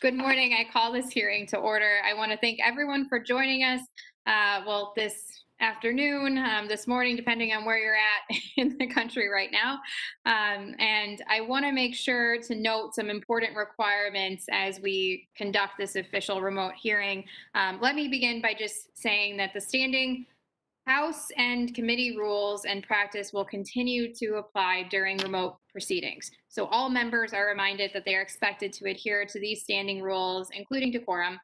Good morning. I call this hearing to order. I want to thank everyone for joining us. This afternoon, this morning, depending on where you're at in the country right now. And I want to make sure to note some important requirements as we conduct this official remote hearing. Let me begin by just saying that the standing House and committee rules and practice will continue to apply during remote proceedings. So all members are reminded that they are expected to adhere to these standing rules, including decorum.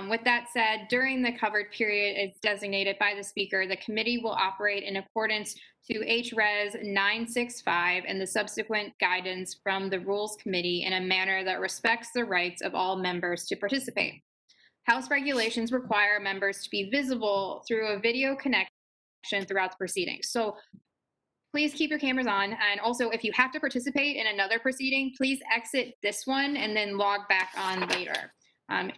With that said, during the covered period as designated by the Speaker, the committee will operate in accordance to HRES 965 and the subsequent guidance from the Rules Committee in a manner that respects the rights of all members to participate. House regulations require members to be visible through a video connection throughout the proceedings. So please keep your cameras on. And also, if you have to participate in another proceeding, please exit this one and then log back on later.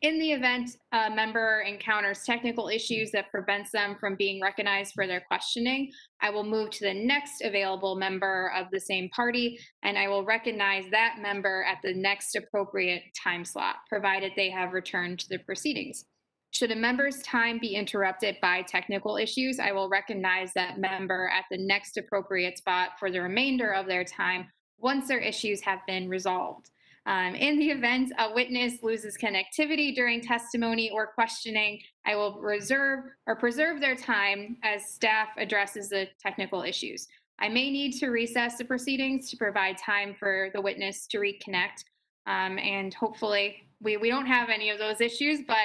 In the event a member encounters technical issues that prevents them from being recognized for their questioning, I will move to the next available member of the same party, and I will recognize that member at the next appropriate time slot, provided they have returned to the proceedings. Should a member's time be interrupted by technical issues, I will recognize that member at the next appropriate spot for the remainder of their time once their issues have been resolved. In the event a witness loses connectivity during testimony or questioning, I will reserve or preserve their time as staff addresses the technical issues. I may need to recess the proceedings to provide time for the witness to reconnect. And hopefully we don't have any of those issues, but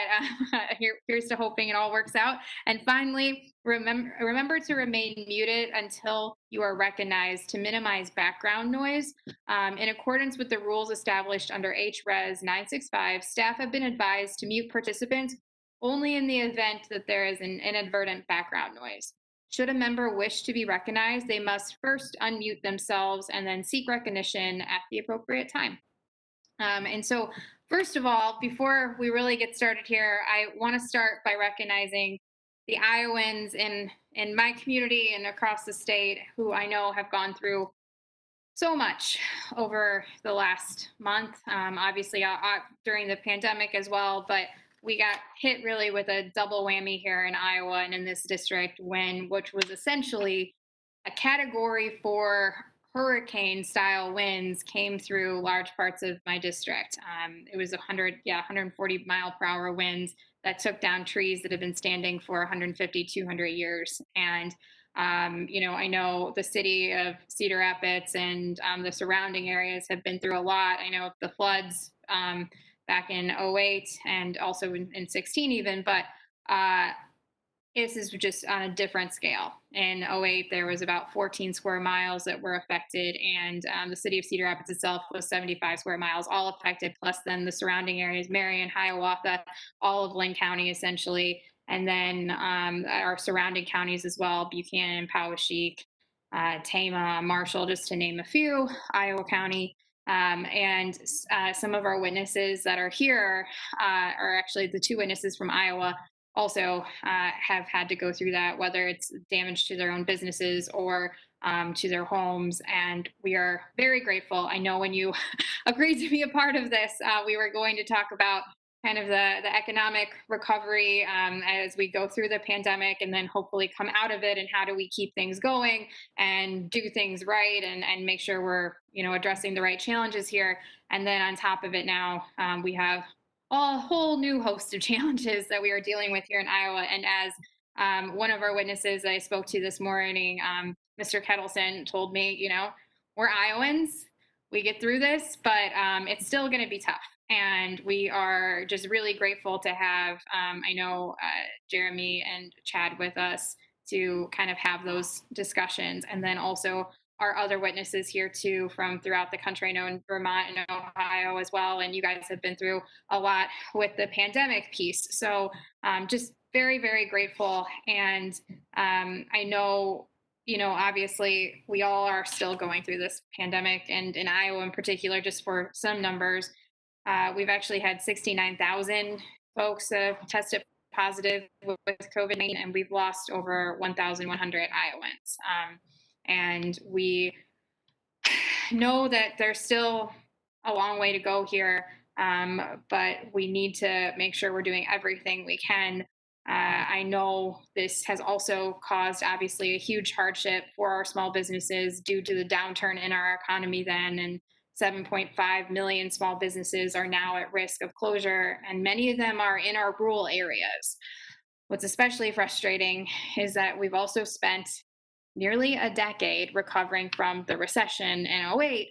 here's to hoping it all works out. And finally, remember to remain muted until you are recognized to minimize background noise. In accordance with the rules established under HRES 965, staff have been advised to mute participants only in the event that there is an inadvertent background noise. Should a member wish to be recognized, they must first unmute themselves and then seek recognition at the appropriate time. And so, first of all, before we really get started here, I want to start by recognizing the Iowans in my community and across the state who I know have gone through so much over the last month. Obviously, during the pandemic as well, but we got hit really with a double whammy here in Iowa and in this district, which was essentially a Category 4 hurricane style winds came through large parts of my district. It was 140 mile per hour winds that took down trees that have been standing for 150, 200 years. And I know the city of Cedar Rapids and the surrounding areas have been through a lot. I know the floods back in '08 and also in 16 even, but this is just on a different scale. In '08, there was about 14 square miles that were affected, and the city of Cedar Rapids itself was 75 square miles, all affected, plus then the surrounding areas, Marion, Hiawatha, all of Lynn County, essentially, and then our surrounding counties as well, Buchanan, Poweshiek, Tama, Marshall, just to name a few, Iowa County. And some of our witnesses that are here are actually the two witnesses from Iowa also have had to go through that, whether it's damage to their own businesses or to their homes. And we are very grateful. I know when you agreed to be a part of this, we were going to talk about kind of the economic recovery as we go through the pandemic and then hopefully come out of it, and how do we keep things going and do things right and make sure we're addressing the right challenges here. And then on top of it now, we have a whole new host of challenges that we are dealing with here in Iowa. And as one of our witnesses I spoke to this morning, Mr. Kettleson, told me, we're Iowans, we get through this, but it's still going to be tough. And we are just really grateful to have, I know, Jeremy and Chad with us to kind of have those discussions. And then also our other witnesses here too from throughout the country. I know in Vermont and Ohio as well. And you guys have been through a lot with the pandemic piece. So just very, very grateful. And I know, obviously we all are still going through this pandemic, and in Iowa in particular, just for some numbers, we've actually had 69,000 folks tested positive with COVID-19, and we've lost over 1,100 Iowans. And we know that there's still a long way to go here. but we need to make sure we're doing everything we can. I know this has also caused, obviously, a huge hardship for our small businesses due to the downturn in our economy then. And 7.5 million small businesses are now at risk of closure, and many of them are in our rural areas. What's especially frustrating is that we've also spent nearly a decade recovering from the recession in '08,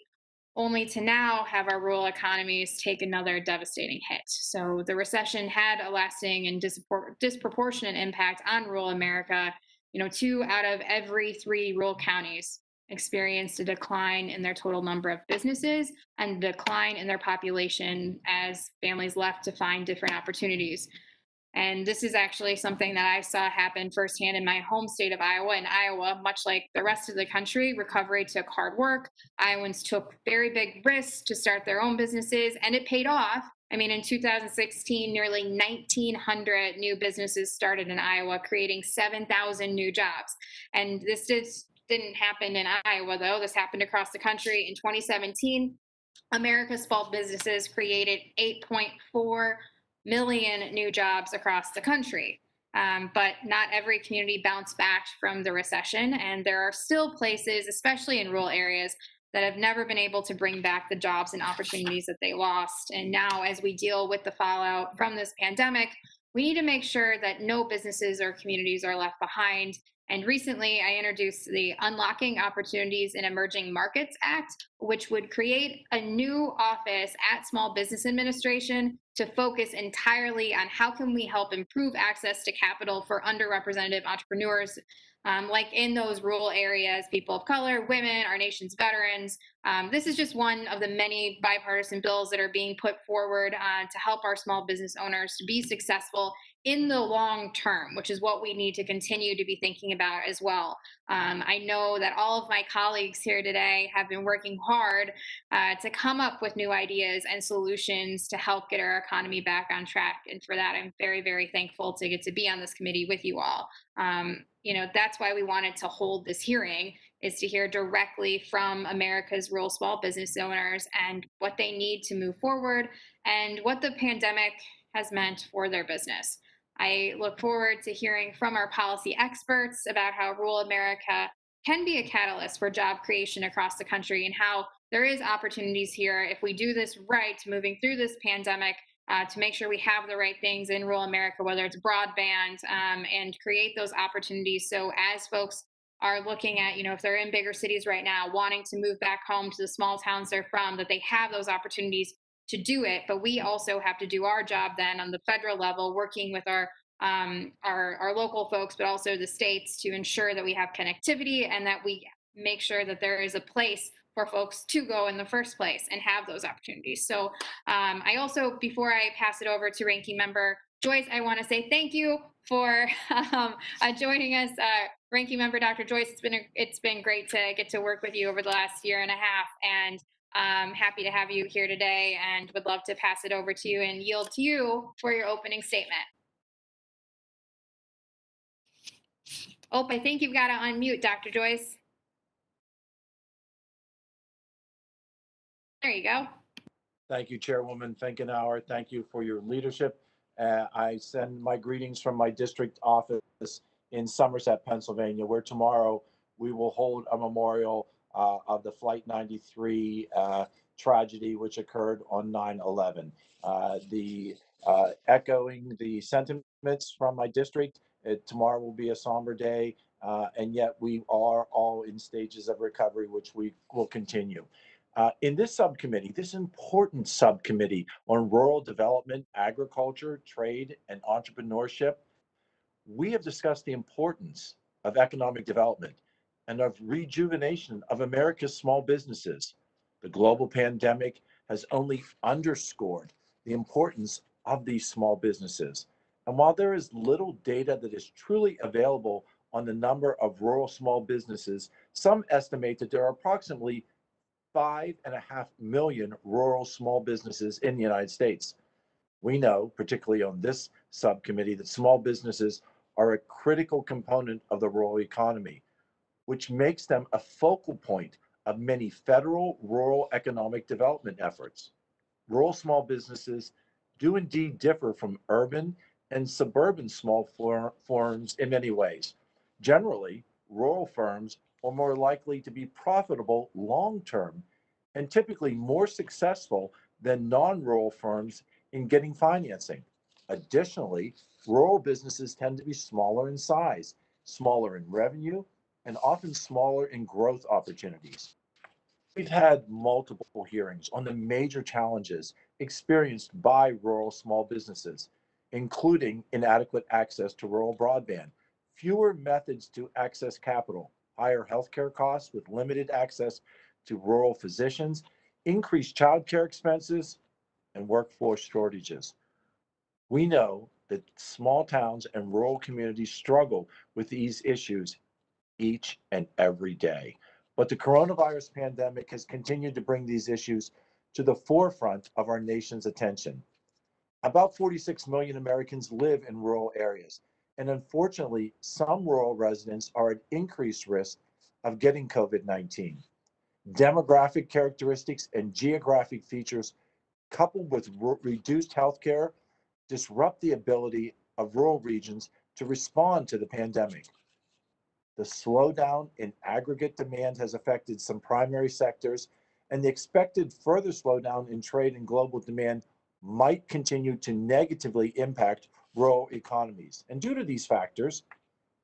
only to now have our rural economies take another devastating hit. So the recession had a lasting and disproportionate impact on rural America. 2 out of every 3 rural counties experienced a decline in their total number of businesses and a decline in their population as families left to find different opportunities. And this is actually something that I saw happen firsthand in my home state of Iowa. In Iowa, much like the rest of the country, recovery took hard work. Iowans took very big risks to start their own businesses, and it paid off. I mean, in 2016, nearly 1,900 new businesses started in Iowa, creating 7,000 new jobs. And didn't happen in Iowa, though. This happened across the country. In 2017, America's small businesses created 8.4 million new jobs across the country. But not every community bounced back from the recession. And there are still places, especially in rural areas, that have never been able to bring back the jobs and opportunities that they lost. And now, as we deal with the fallout from this pandemic, we need to make sure that no businesses or communities are left behind. And recently, I introduced the Unlocking Opportunities in Emerging Markets Act, which would create a new office at Small Business Administration to focus entirely on how can we help improve access to capital for underrepresented entrepreneurs, like in those rural areas, people of color, women, our nation's veterans. This is just one of the many bipartisan bills that are being put forward to help our small business owners to be successful in the long term, which is what we need to continue to be thinking about as well. I know that all of my colleagues here today have been working hard to come up with new ideas and solutions to help get our economy back on track. And for that, I'm very, very thankful to get to be on this committee with you all. That's why we wanted to hold this hearing, is to hear directly from America's rural small business owners and what they need to move forward and what the pandemic has meant for their business. I look forward to hearing from our policy experts about how rural America can be a catalyst for job creation across the country and how there is opportunities here if we do this right, moving through this pandemic, to make sure we have the right things in rural America, whether it's broadband, and create those opportunities. So as folks are looking at, if they're in bigger cities right now, wanting to move back home to the small towns they're from, that they have those opportunities to do it. But we also have to do our job then on the federal level, working with our local folks, but also the states, to ensure that we have connectivity and that we make sure that there is a place for folks to go in the first place and have those opportunities. So I also, before I pass it over to Ranking Member Joyce, I want to say thank you for joining us, Ranking Member Dr. Joyce. It's been great to get to work with you over the last year and a half, and happy to have you here today, and would love to pass it over to you and yield to you for your opening statement. Oh, I think you've got to unmute, Dr. Joyce. There you go. Thank you, Chairwoman Finkenauer. Thank you for your leadership. I send my greetings from my district office in Somerset, Pennsylvania, where tomorrow we will hold a memorial of the Flight 93 tragedy which occurred on 9/11. Echoing the sentiments from my district, tomorrow will be a somber day, and yet we are all in stages of recovery, which we will continue. In this subcommittee, this important subcommittee on rural development, agriculture, trade, and entrepreneurship, we have discussed the importance of economic development and of rejuvenation of America's small businesses. The global pandemic has only underscored the importance of these small businesses. And while there is little data that is truly available on the number of rural small businesses, some estimate that there are approximately 5.5 million rural small businesses in the United States. We know, particularly on this subcommittee, that small businesses are a critical component of the rural economy, which makes them a focal point of many federal rural economic development efforts. rural small businesses do indeed differ from urban and suburban small firms in many ways. Generally, rural firms are more likely to be profitable long term and typically more successful than non rural firms in getting financing. Additionally, rural businesses tend to be smaller in size, smaller in revenue, and often smaller in growth opportunities. We've had multiple hearings on the major challenges experienced by rural small businesses, including inadequate access to rural broadband, fewer methods to access capital, higher healthcare costs with limited access to rural physicians, increased childcare expenses, and workforce shortages. We know that small towns and rural communities struggle with these issues each and every day. But the coronavirus pandemic has continued to bring these issues to the forefront of our nation's attention. About 46 million Americans live in rural areas, and unfortunately, some rural residents are at increased risk of getting COVID 19. Demographic characteristics and geographic features, coupled with reduced healthcare, disrupt the ability of rural regions to respond to the pandemic. The slowdown in aggregate demand has affected some primary sectors, and the expected further slowdown in trade and global demand might continue to negatively impact rural economies. And due to these factors,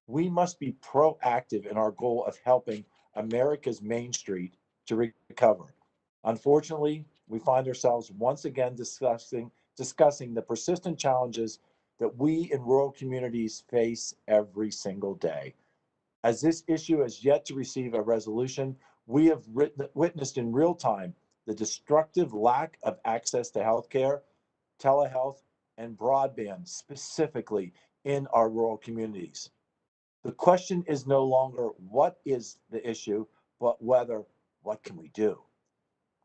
we must be proactive in our goal of helping America's Main Street to recover. Unfortunately, we find ourselves once again discussing the persistent challenges that we in rural communities face every single day. As this issue has yet to receive a resolution, we have witnessed in real time the destructive lack of access to healthcare, telehealth, and broadband, specifically in our rural communities. The question is no longer what is the issue, but whether what can we do?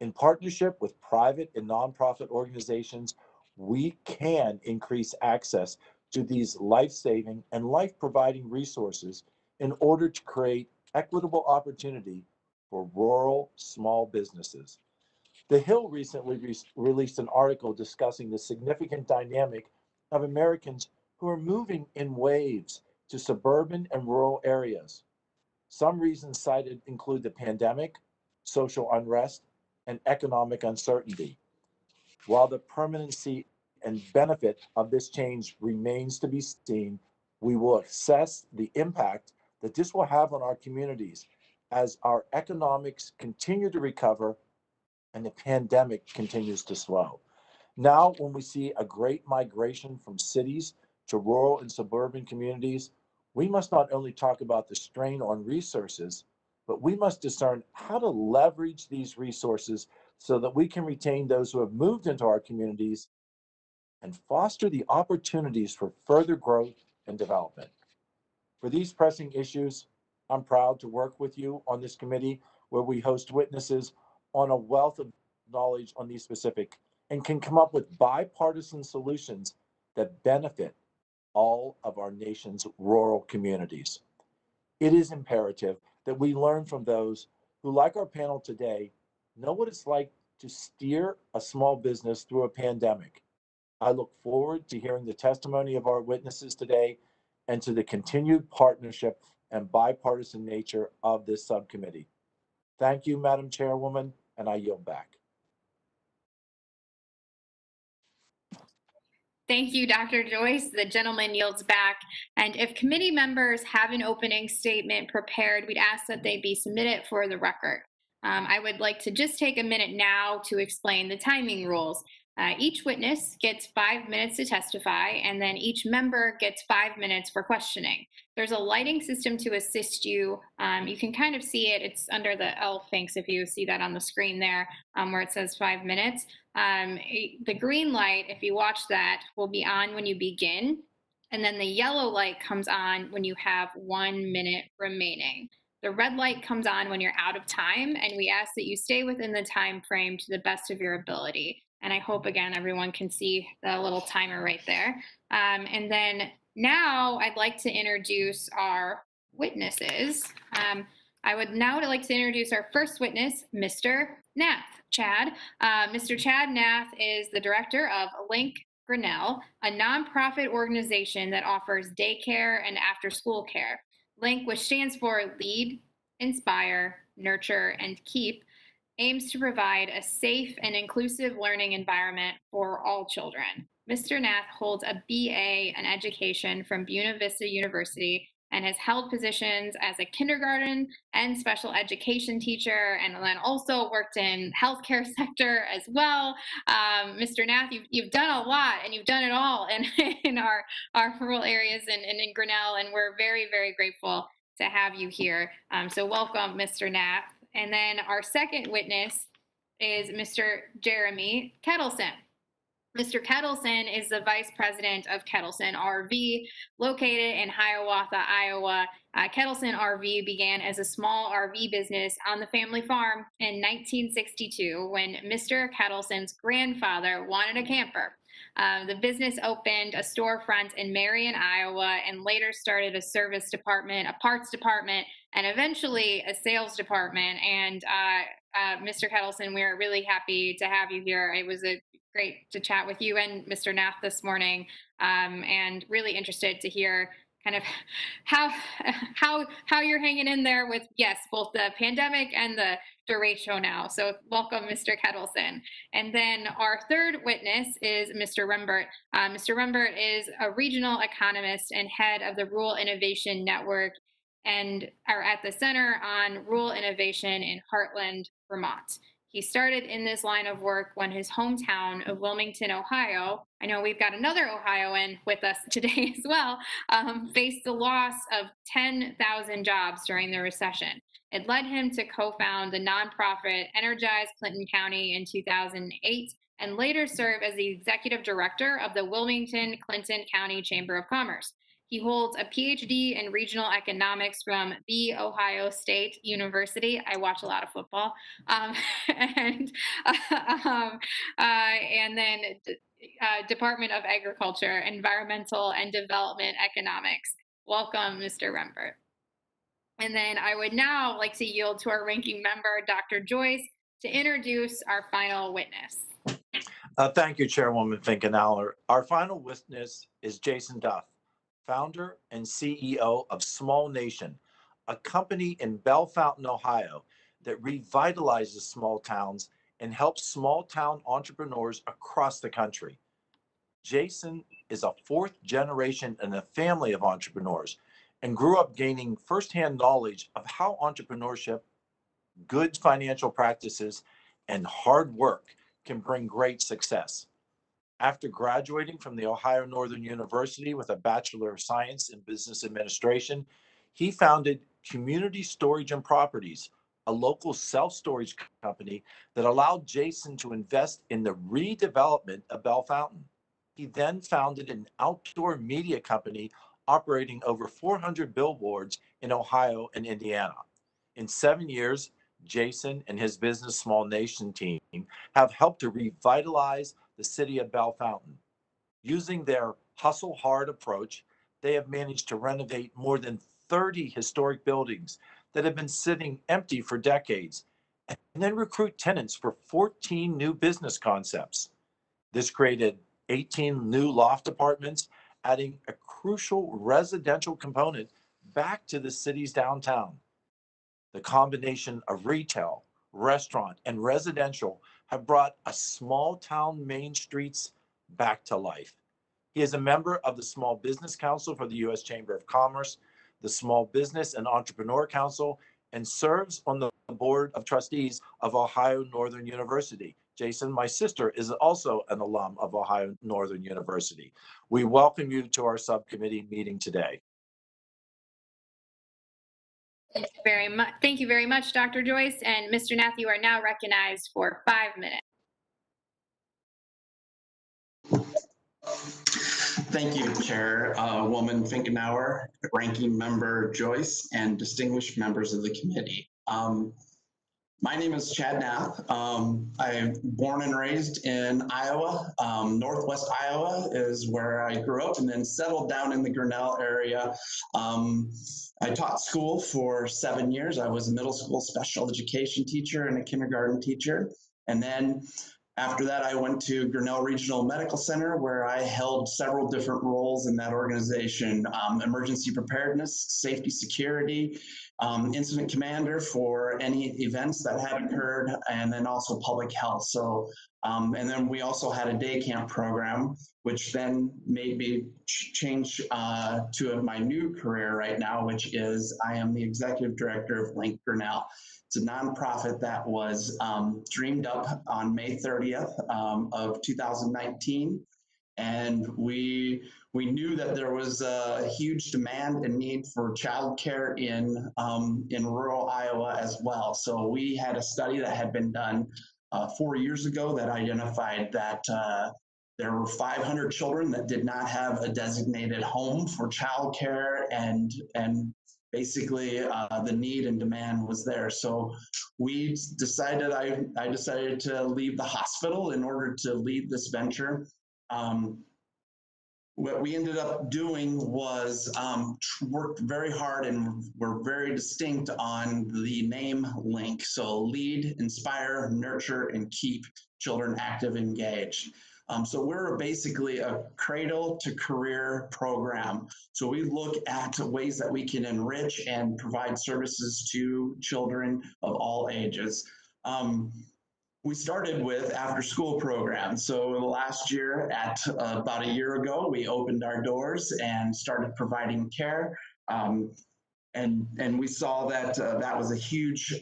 In partnership with private and nonprofit organizations, we can increase access to these life saving and life providing resources in order to create equitable opportunity for rural small businesses. The Hill recently released an article discussing the significant dynamic of Americans who are moving in waves to suburban and rural areas. Some reasons cited include the pandemic, social unrest, and economic uncertainty. While the permanency and benefit of this change remains to be seen, we will assess the impact that this will have on our communities as our economics continue to recover and the pandemic continues to slow. Now, when we see a great migration from cities to rural and suburban communities, we must not only talk about the strain on resources, but we must discern how to leverage these resources so that we can retain those who have moved into our communities and foster the opportunities for further growth and development. For these pressing issues, I'm proud to work with you on this committee where we host witnesses on a wealth of knowledge on these specific and can come up with bipartisan solutions that benefit all of our nation's rural communities. It is imperative that we learn from those who, like our panel today, know what it's like to steer a small business through a pandemic. I look forward to hearing the testimony of our witnesses today and to the continued partnership and bipartisan nature of this subcommittee. Thank you, Madam Chairwoman, and I yield back. Thank you, Dr. Joyce. The gentleman yields back. And if committee members have an opening statement prepared, we'd ask that they be submitted for the record. I would like to just take a minute now to explain the timing rules. Each witness gets 5 minutes to testify, and then each member gets 5 minutes for questioning. There's a lighting system to assist you. You can kind of see it. It's under the L thanks if you see that on the screen there where it says 5 minutes. The green light, if you watch that, will be on when you begin. And then the yellow light comes on when you have 1 minute remaining. The red light comes on when you're out of time, and we ask that you stay within the time frame to the best of your ability. And I hope, again, everyone can see the little timer right there. And then now I'd like to introduce our witnesses. I would now like to introduce our first witness, Mr. Nath, Chad. Mr. Chad Nath is the director of Link Grinnell, a nonprofit organization that offers daycare and after school care. Link, which stands for Lead, Inspire, Nurture, and Keep, aims to provide a safe and inclusive learning environment for all children. Mr. Nath holds a BA in education from Buena Vista University and has held positions as a kindergarten and special education teacher, and then also worked in healthcare sector as well. Mr. Nath, you've done a lot, and you've done it all in our rural areas and in Grinnell, and we're very, very grateful to have you here. So welcome, Mr. Nath. And then our second witness is Mr. Jeremy Kettleson. Mr. Kettleson is the vice president of Kettleson RV, located in Hiawatha, Iowa. Kettleson RV began as a small RV business on the family farm in 1962 when Mr. Kettleson's grandfather wanted a camper. The business opened a storefront in Marion, Iowa, and later started a service department, a parts department, and eventually a sales department. And Mr. Kettleson, we're really happy to have you here. It was great to chat with you and Mr. Nath this morning, and really interested to hear kind of how you're hanging in there with, yes, both the pandemic and the derecho now. So welcome, Mr. Kettleson. And then our third witness is Mr. Rembert. Mr. Rembert is a regional economist and head of the Rural Innovation Network, and are at the Center on Rural Innovation in Heartland, Vermont. He started in this line of work when his hometown of Wilmington, Ohio — I know we've got another Ohioan with us today as well — faced the loss of 10,000 jobs during the recession. It led him to co-found the nonprofit Energize Clinton County in 2008, and later serve as the executive director of the Wilmington Clinton County Chamber of Commerce. He holds a PhD in regional economics from The Ohio State University. I watch a lot of football. And then Department of Agriculture, Environmental and Development Economics. Welcome, Mr. Rembert. And then I would now like to yield to our ranking member, Dr. Joyce, to introduce our final witness. Thank you, Chairwoman Finkenauer. Our final witness is Jason Duff, founder and CEO of Small Nation, a company in Bellefontaine, Ohio, that revitalizes small towns and helps small town entrepreneurs across the country. Jason is a fourth generation in a family of entrepreneurs and grew up gaining firsthand knowledge of how entrepreneurship, good financial practices, and hard work can bring great success. After graduating from the Ohio Northern University with a Bachelor of Science in Business Administration, he founded Community Storage and Properties, a local self-storage company that allowed Jason to invest in the redevelopment of Bellefontaine. He then founded an outdoor media company operating over 400 billboards in Ohio and Indiana. In 7 years, Jason and his business Small Nation team have helped to revitalize the city of Bellefontaine. Using their hustle hard approach, they have managed to renovate more than 30 historic buildings that have been sitting empty for decades, and then recruit tenants for 14 new business concepts. This created 18 new loft apartments, adding a crucial residential component back to the city's downtown. The combination of retail, restaurant, and residential have brought a small town main streets back to life. He is a member of the Small Business Council for the U.S. Chamber of Commerce, the Small Business and Entrepreneur Council, and serves on the Board of Trustees of Ohio Northern University. Jason, my sister, is also an alum of Ohio Northern University. We welcome you to our subcommittee meeting today. Thank you very much. Thank you very much, Dr. Joyce. And Mr. Nath, you are now recognized for 5 minutes. Thank you, Chairwoman Finkenauer, Ranking Member Joyce, and distinguished members of the committee. My name is Chad Nath. I'm born and raised in Iowa. Northwest Iowa is where I grew up and then settled down in the Grinnell area. I taught school for 7 years. I was a middle school special education teacher and a kindergarten teacher. And then after that, I went to Grinnell Regional Medical Center, where I held several different roles in that organization: emergency preparedness, safety security, incident commander for any events that had occurred, and then also public health. So, and then we also had a day camp program, which then made me change to my new career right now, which is I am the executive director of Link Grinnell. It's a nonprofit that was dreamed up on May 30th of 2019. And we knew that there was a huge demand and need for childcare in rural Iowa as well. So we had a study that had been done 4 years ago that identified that there were 500 children that did not have a designated home for childcare, and basically the need and demand was there. So we decided, I decided to leave the hospital in order to lead this venture. What we ended up doing was worked very hard and were very distinct on the name Link. So lead, inspire, nurture, and keep children active, engaged. So we're basically a cradle to career program. So we look at ways that we can enrich and provide services to children of all ages. We started with after school programs. So last year, about a year ago, we opened our doors and started providing care. And we saw that that was a huge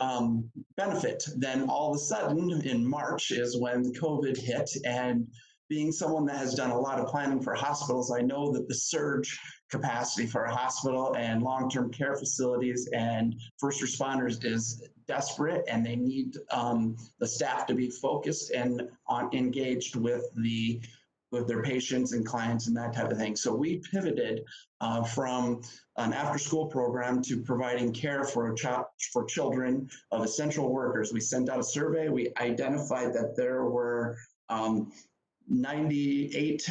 benefit. Then all of a sudden in March is when COVID hit, and being someone that has done a lot of planning for hospitals, I know that the surge capacity for a hospital and long-term care facilities and first responders is desperate, and they need the staff to be focused and engaged with their patients and clients and that type of thing. So we pivoted from an after-school program to providing care for children of essential workers. We sent out a survey. We identified that there were 98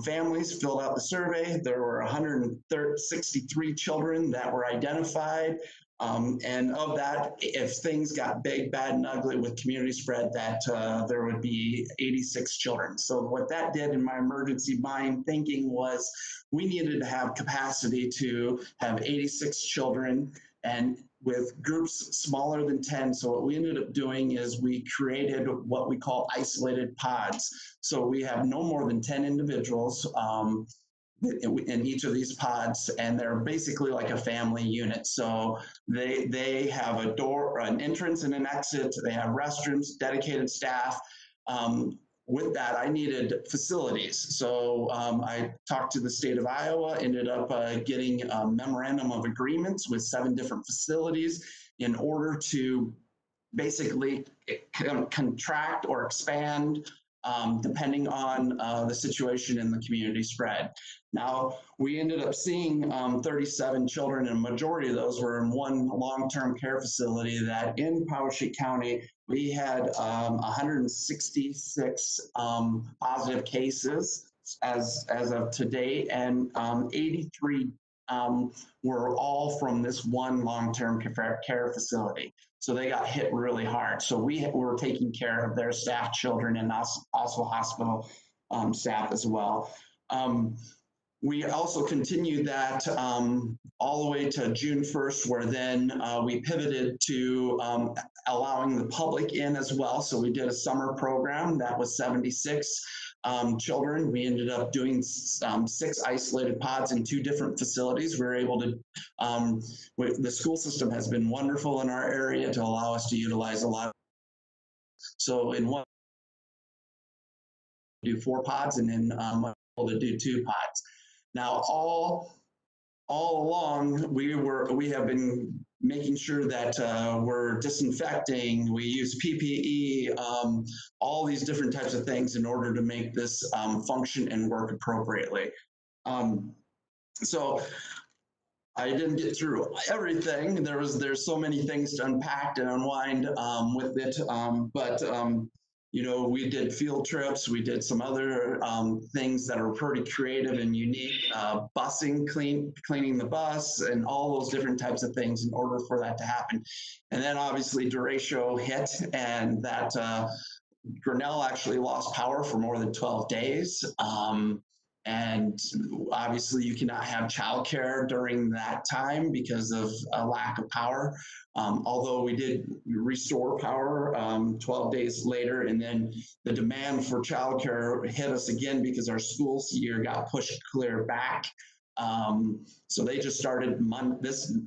families filled out the survey. There were 163 children that were identified. And of that, if things got big, bad, and ugly with community spread, that there would be 86 children. So what that did in my emergency mind thinking was we needed to have capacity to have 86 children, and with groups smaller than 10. So what we ended up doing is we created what we call isolated pods. So we have no more than 10 individuals in each of these pods, and they're basically like a family unit. So they have a door, an entrance and an exit. They have restrooms, dedicated staff. With that, I needed facilities. So I talked to the state of Iowa, ended up getting a memorandum of agreements with 7 different facilities in order to basically contract or expand depending on the situation in the community spread. Now, we ended up seeing 37 children, and a majority of those were in one long-term care facility that in Poweshiek County, we had 166 positive cases as of today, and 83 were all from this one long-term care facility. So they got hit really hard. So we were taking care of their staff, children, and also hospital staff as well. We also continued that all the way to June 1st, where then we pivoted to allowing the public in as well. So we did a summer program that was 76 children. We ended up doing 6 isolated pods in 2 different facilities. We were able to, the school system has been wonderful in our area to allow us to utilize a lot. So in one, do 4 pods, and then able to do 2 pods. Now, all along, we have been making sure that we're disinfecting. We use PPE, all these different types of things in order to make this function and work appropriately. So I didn't get through everything. There's so many things to unpack and unwind with it. You know, we did field trips. We did some other things that are pretty creative and unique. Busing, cleaning the bus, and all those different types of things in order for that to happen. And then obviously derecho hit, and that Grinnell actually lost power for more than 12 days. And obviously you cannot have childcare during that time because of a lack of power. Although we did restore power 12 days later, and then the demand for childcare hit us again because our school year got pushed clear back. So they just started this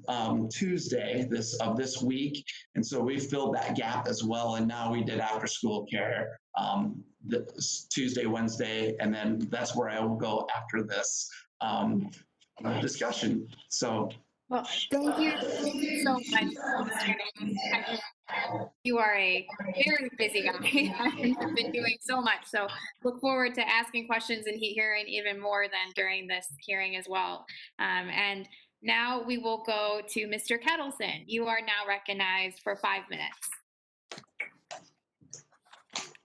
Tuesday of this week, and so we filled that gap as well. And now we did after school care this Tuesday, Wednesday, and then that's where I will go after this discussion. So, Well, thank you so much, Mr. Nick. You are a very busy guy and have been doing so much. So look forward to asking questions and hearing even more than during this hearing as well. And now we will go to Mr. Kettleson. You are now recognized for 5 minutes.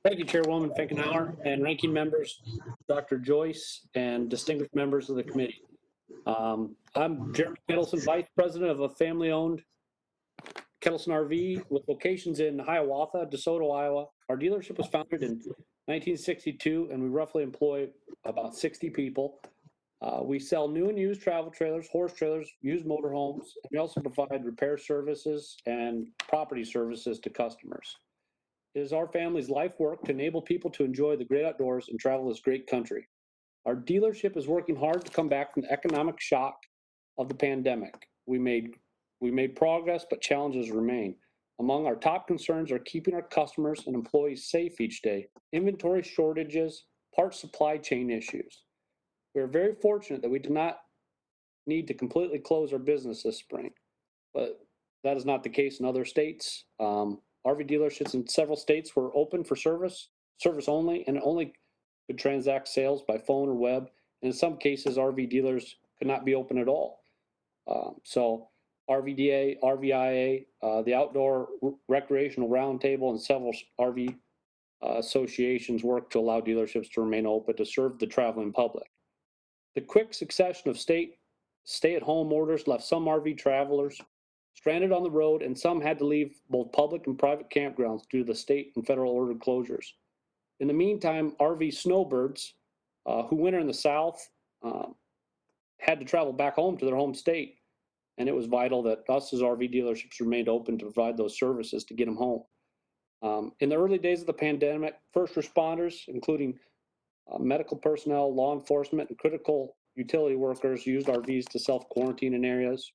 Thank you, Chairwoman Finkenauer and ranking members, Dr. Joyce, and distinguished members of the committee. I'm Jeremy Kettleson, Vice President of a family-owned Kettleson RV with locations in Hiawatha, DeSoto, Iowa. Our dealership was founded in 1962, and we roughly employ about 60 people. We sell new and used travel trailers, horse trailers, used motorhomes, and we also provide repair services and property services to customers. It is our family's life work to enable people to enjoy the great outdoors and travel this great country. Our dealership is working hard to come back from the economic shock of the pandemic. We made progress, but challenges remain. Among our top concerns are keeping our customers and employees safe each day, inventory shortages, parts supply chain issues. We are very fortunate that we did not need to completely close our business this spring, but that is not the case in other states. RV dealerships in several states were open for service only, and only could transact sales by phone or web. And in some cases, RV dealers could not be open at all. So RVDA, RVIA, the Outdoor Recreational Roundtable, and several RV associations work to allow dealerships to remain open to serve the traveling public. The quick succession of stay-at-home orders left some RV travelers stranded on the road, and some had to leave both public and private campgrounds due to the state and federal ordered closures. In the meantime, RV snowbirds who winter in the South had to travel back home to their home state, and it was vital that us as RV dealerships remained open to provide those services to get them home. In the early days of the pandemic, first responders, including medical personnel, law enforcement, and critical utility workers used RVs to self-quarantine in areas.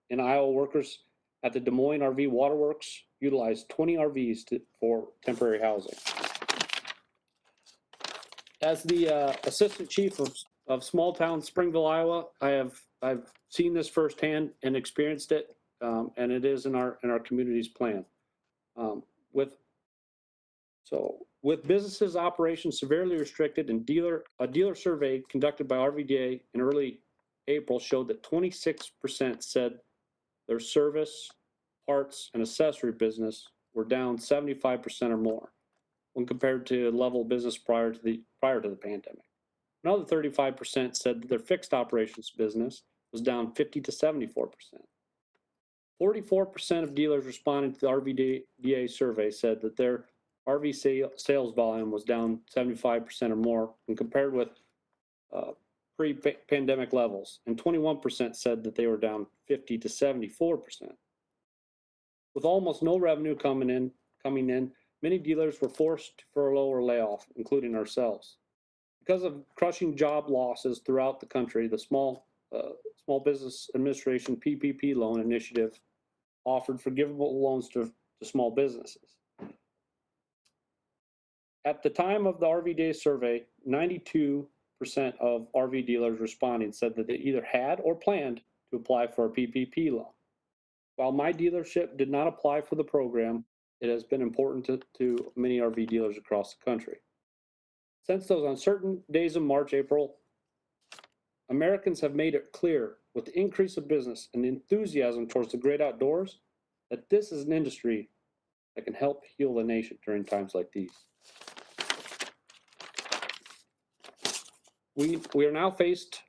In Iowa, workers at the Des Moines RV Waterworks utilized 20 RVs for temporary housing. As the assistant chief of small town Springville, Iowa, I've seen this firsthand and experienced it, and it is in our community's plan. With businesses' operations severely restricted, and a dealer survey conducted by RVDA in early April showed that 26% said their service, parts, and accessory business were down 75% or more when compared to level of business prior to the pandemic. Another 35% said that their fixed operations business was down 50 to 74%. 44% of dealers responding to the RVDA survey said that their RV sales volume was down 75% or more when compared with pre-pandemic levels, and 21% said that they were down 50 to 74%. With almost no revenue coming in, many dealers were forced to furlough or lay off, including ourselves. Because of crushing job losses throughout the country, the Small Business Administration PPP loan initiative offered forgivable loans to small businesses. At the time of the RVDA survey, 92% of RV dealers responding said that they either had or planned to apply for a PPP loan. While my dealership did not apply for the program, it has been important to many RV dealers across the country. Since those uncertain days of March, April, Americans have made it clear with the increase of business and the enthusiasm towards the great outdoors, that this is an industry that can help heal the nation during times like these. We are now faced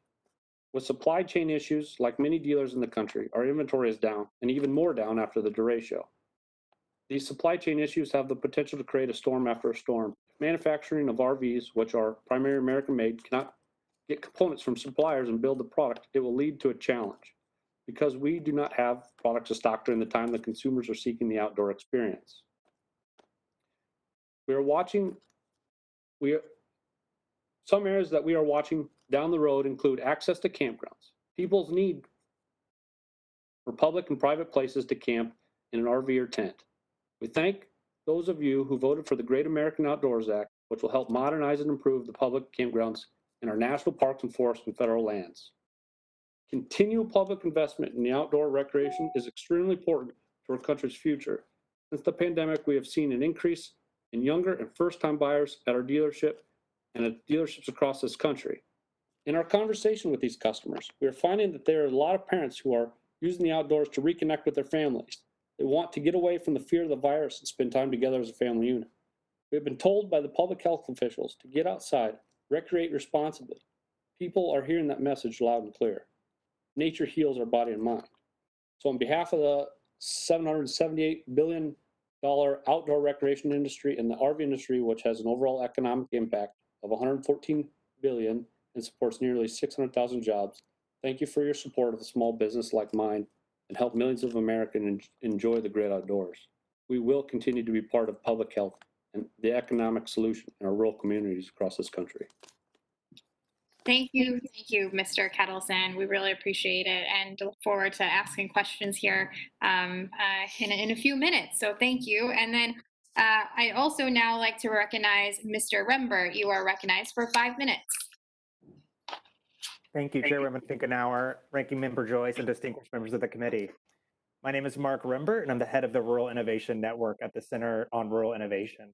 with supply chain issues like many dealers in the country. Our inventory is down, and even more down after the derecho. These supply chain issues have the potential to create a storm after a storm. Manufacturing of RVs, which are primarily American made, cannot get components from suppliers and build the product. It will lead to a challenge because we do not have products to stock during the time the consumers are seeking the outdoor experience. Some areas that we are watching down the road include access to campgrounds, people's need for public and private places to camp in an RV or tent. We thank those of you who voted for the Great American Outdoors Act, which will help modernize and improve the public campgrounds in our national parks and forests and federal lands. Continual public investment in the outdoor recreation is extremely important to our country's future. Since the pandemic, we have seen an increase in younger and first-time buyers at our dealership and at dealerships across this country. In our conversation with these customers, we are finding that there are a lot of parents who are using the outdoors to reconnect with their families. They want to get away from the fear of the virus and spend time together as a family unit. We have been told by the public health officials to get outside, recreate responsibly. People are hearing that message loud and clear. Nature heals our body and mind. So on behalf of the $778 billion outdoor recreation industry and the RV industry, which has an overall economic impact of $114 billion and supports nearly 600,000 jobs, thank you for your support of a small business like mine and help millions of Americans enjoy the great outdoors. We will continue to be part of public health and the economic solution in our rural communities across this country. Thank you, Mr. Kettleson. We really appreciate it and look forward to asking questions here in a few minutes. So thank you. And then I also now like to recognize Mr. Rembert. You are recognized for 5 minutes. Thank you, Chairwoman Finkenauer, Ranking Member Joyce, and distinguished members of the committee. My name is Mark Rembert, and I'm the head of the Rural Innovation Network at the Center on Rural Innovation.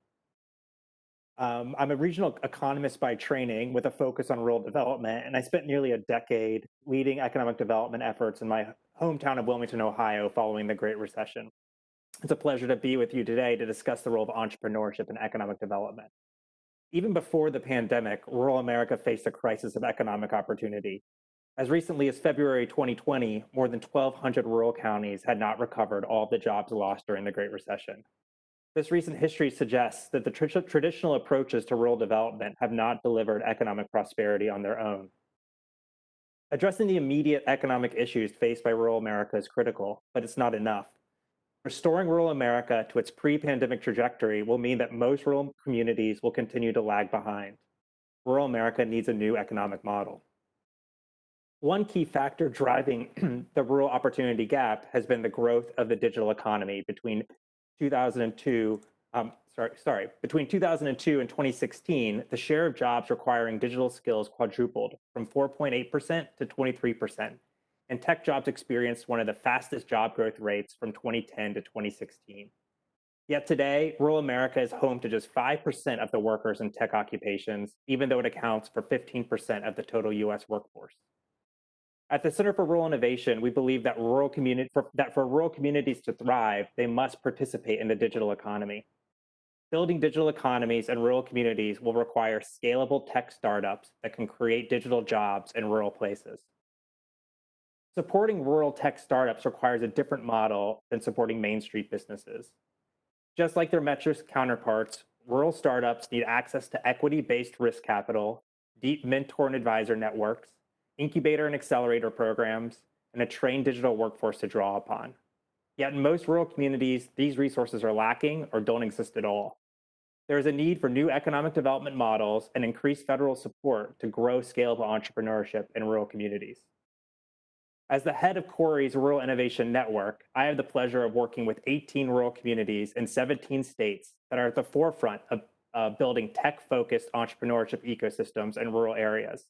I'm a regional economist by training with a focus on rural development, and I spent nearly a decade leading economic development efforts in my hometown of Wilmington, Ohio, following the Great Recession. It's a pleasure to be with you today to discuss the role of entrepreneurship in economic development. Even before the pandemic, rural America faced a crisis of economic opportunity. As recently as February 2020, more than 1,200 rural counties had not recovered all of the jobs lost during the Great Recession. This recent history suggests that the traditional approaches to rural development have not delivered economic prosperity on their own. Addressing the immediate economic issues faced by rural America is critical, but it's not enough. Restoring rural America to its pre-pandemic trajectory will mean that most rural communities will continue to lag behind. Rural America needs a new economic model. One key factor driving the rural opportunity gap has been the growth of the digital economy between 2002 and 2016, the share of jobs requiring digital skills quadrupled from 4.8% to 23%, and tech jobs experienced one of the fastest job growth rates from 2010 to 2016. Yet today, rural America is home to just 5% of the workers in tech occupations, even though it accounts for 15% of the total US workforce. At the Center for Rural Innovation, we believe that for rural communities to thrive, they must participate in the digital economy. Building digital economies in rural communities will require scalable tech startups that can create digital jobs in rural places. Supporting rural tech startups requires a different model than supporting Main Street businesses. Just like their metro counterparts, rural startups need access to equity-based risk capital, deep mentor and advisor networks, incubator and accelerator programs, and a trained digital workforce to draw upon. Yet in most rural communities, these resources are lacking or don't exist at all. There is a need for new economic development models and increased federal support to grow scalable entrepreneurship in rural communities. As the head of Corey's Rural Innovation Network, I have the pleasure of working with 18 rural communities in 17 states that are at the forefront of building tech-focused entrepreneurship ecosystems in rural areas.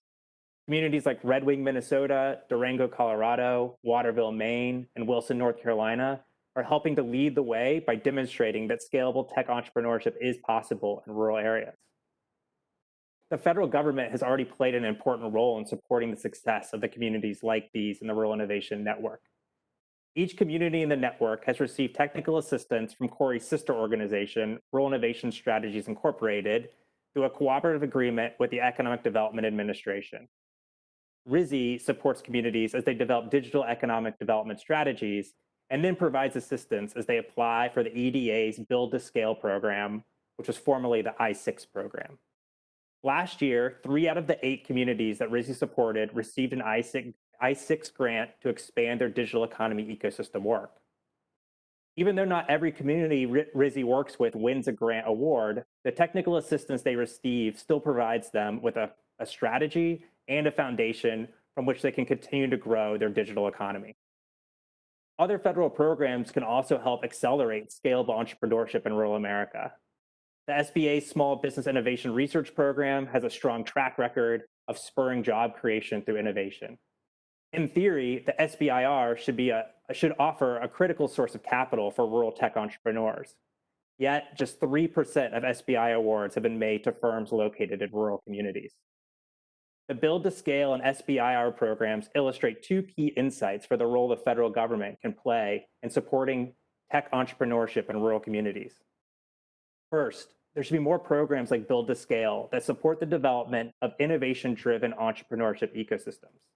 Communities like Red Wing, Minnesota, Durango, Colorado, Waterville, Maine, and Wilson, North Carolina are helping to lead the way by demonstrating that scalable tech entrepreneurship is possible in rural areas. the federal government has already played an important role in supporting the success of the communities like these in the Rural Innovation Network. Each community in the network has received technical assistance from Corey's sister organization, Rural Innovation Strategies Incorporated, through a cooperative agreement with the Economic Development Administration. RISI supports communities as they develop digital economic development strategies and then provides assistance as they apply for the EDA's Build to Scale program, which was formerly the I-6 program. Last year, 3 out of the 8 communities that RISI supported received an I-6 grant to expand their digital economy ecosystem work. Even though not every community RISI works with wins a grant award, the technical assistance they receive still provides them with a strategy and a foundation from which they can continue to grow their digital economy. Other federal programs can also help accelerate scalable entrepreneurship in rural America. The SBA's Small Business Innovation Research Program has a strong track record of spurring job creation through innovation. In theory, the SBIR should offer a critical source of capital for rural tech entrepreneurs. Yet, just 3% of SBI awards have been made to firms located in rural communities. The Build to Scale and SBIR programs illustrate 2 key insights for the role the federal government can play in supporting tech entrepreneurship in rural communities. First, there should be more programs like Build to Scale that support the development of innovation-driven entrepreneurship ecosystems.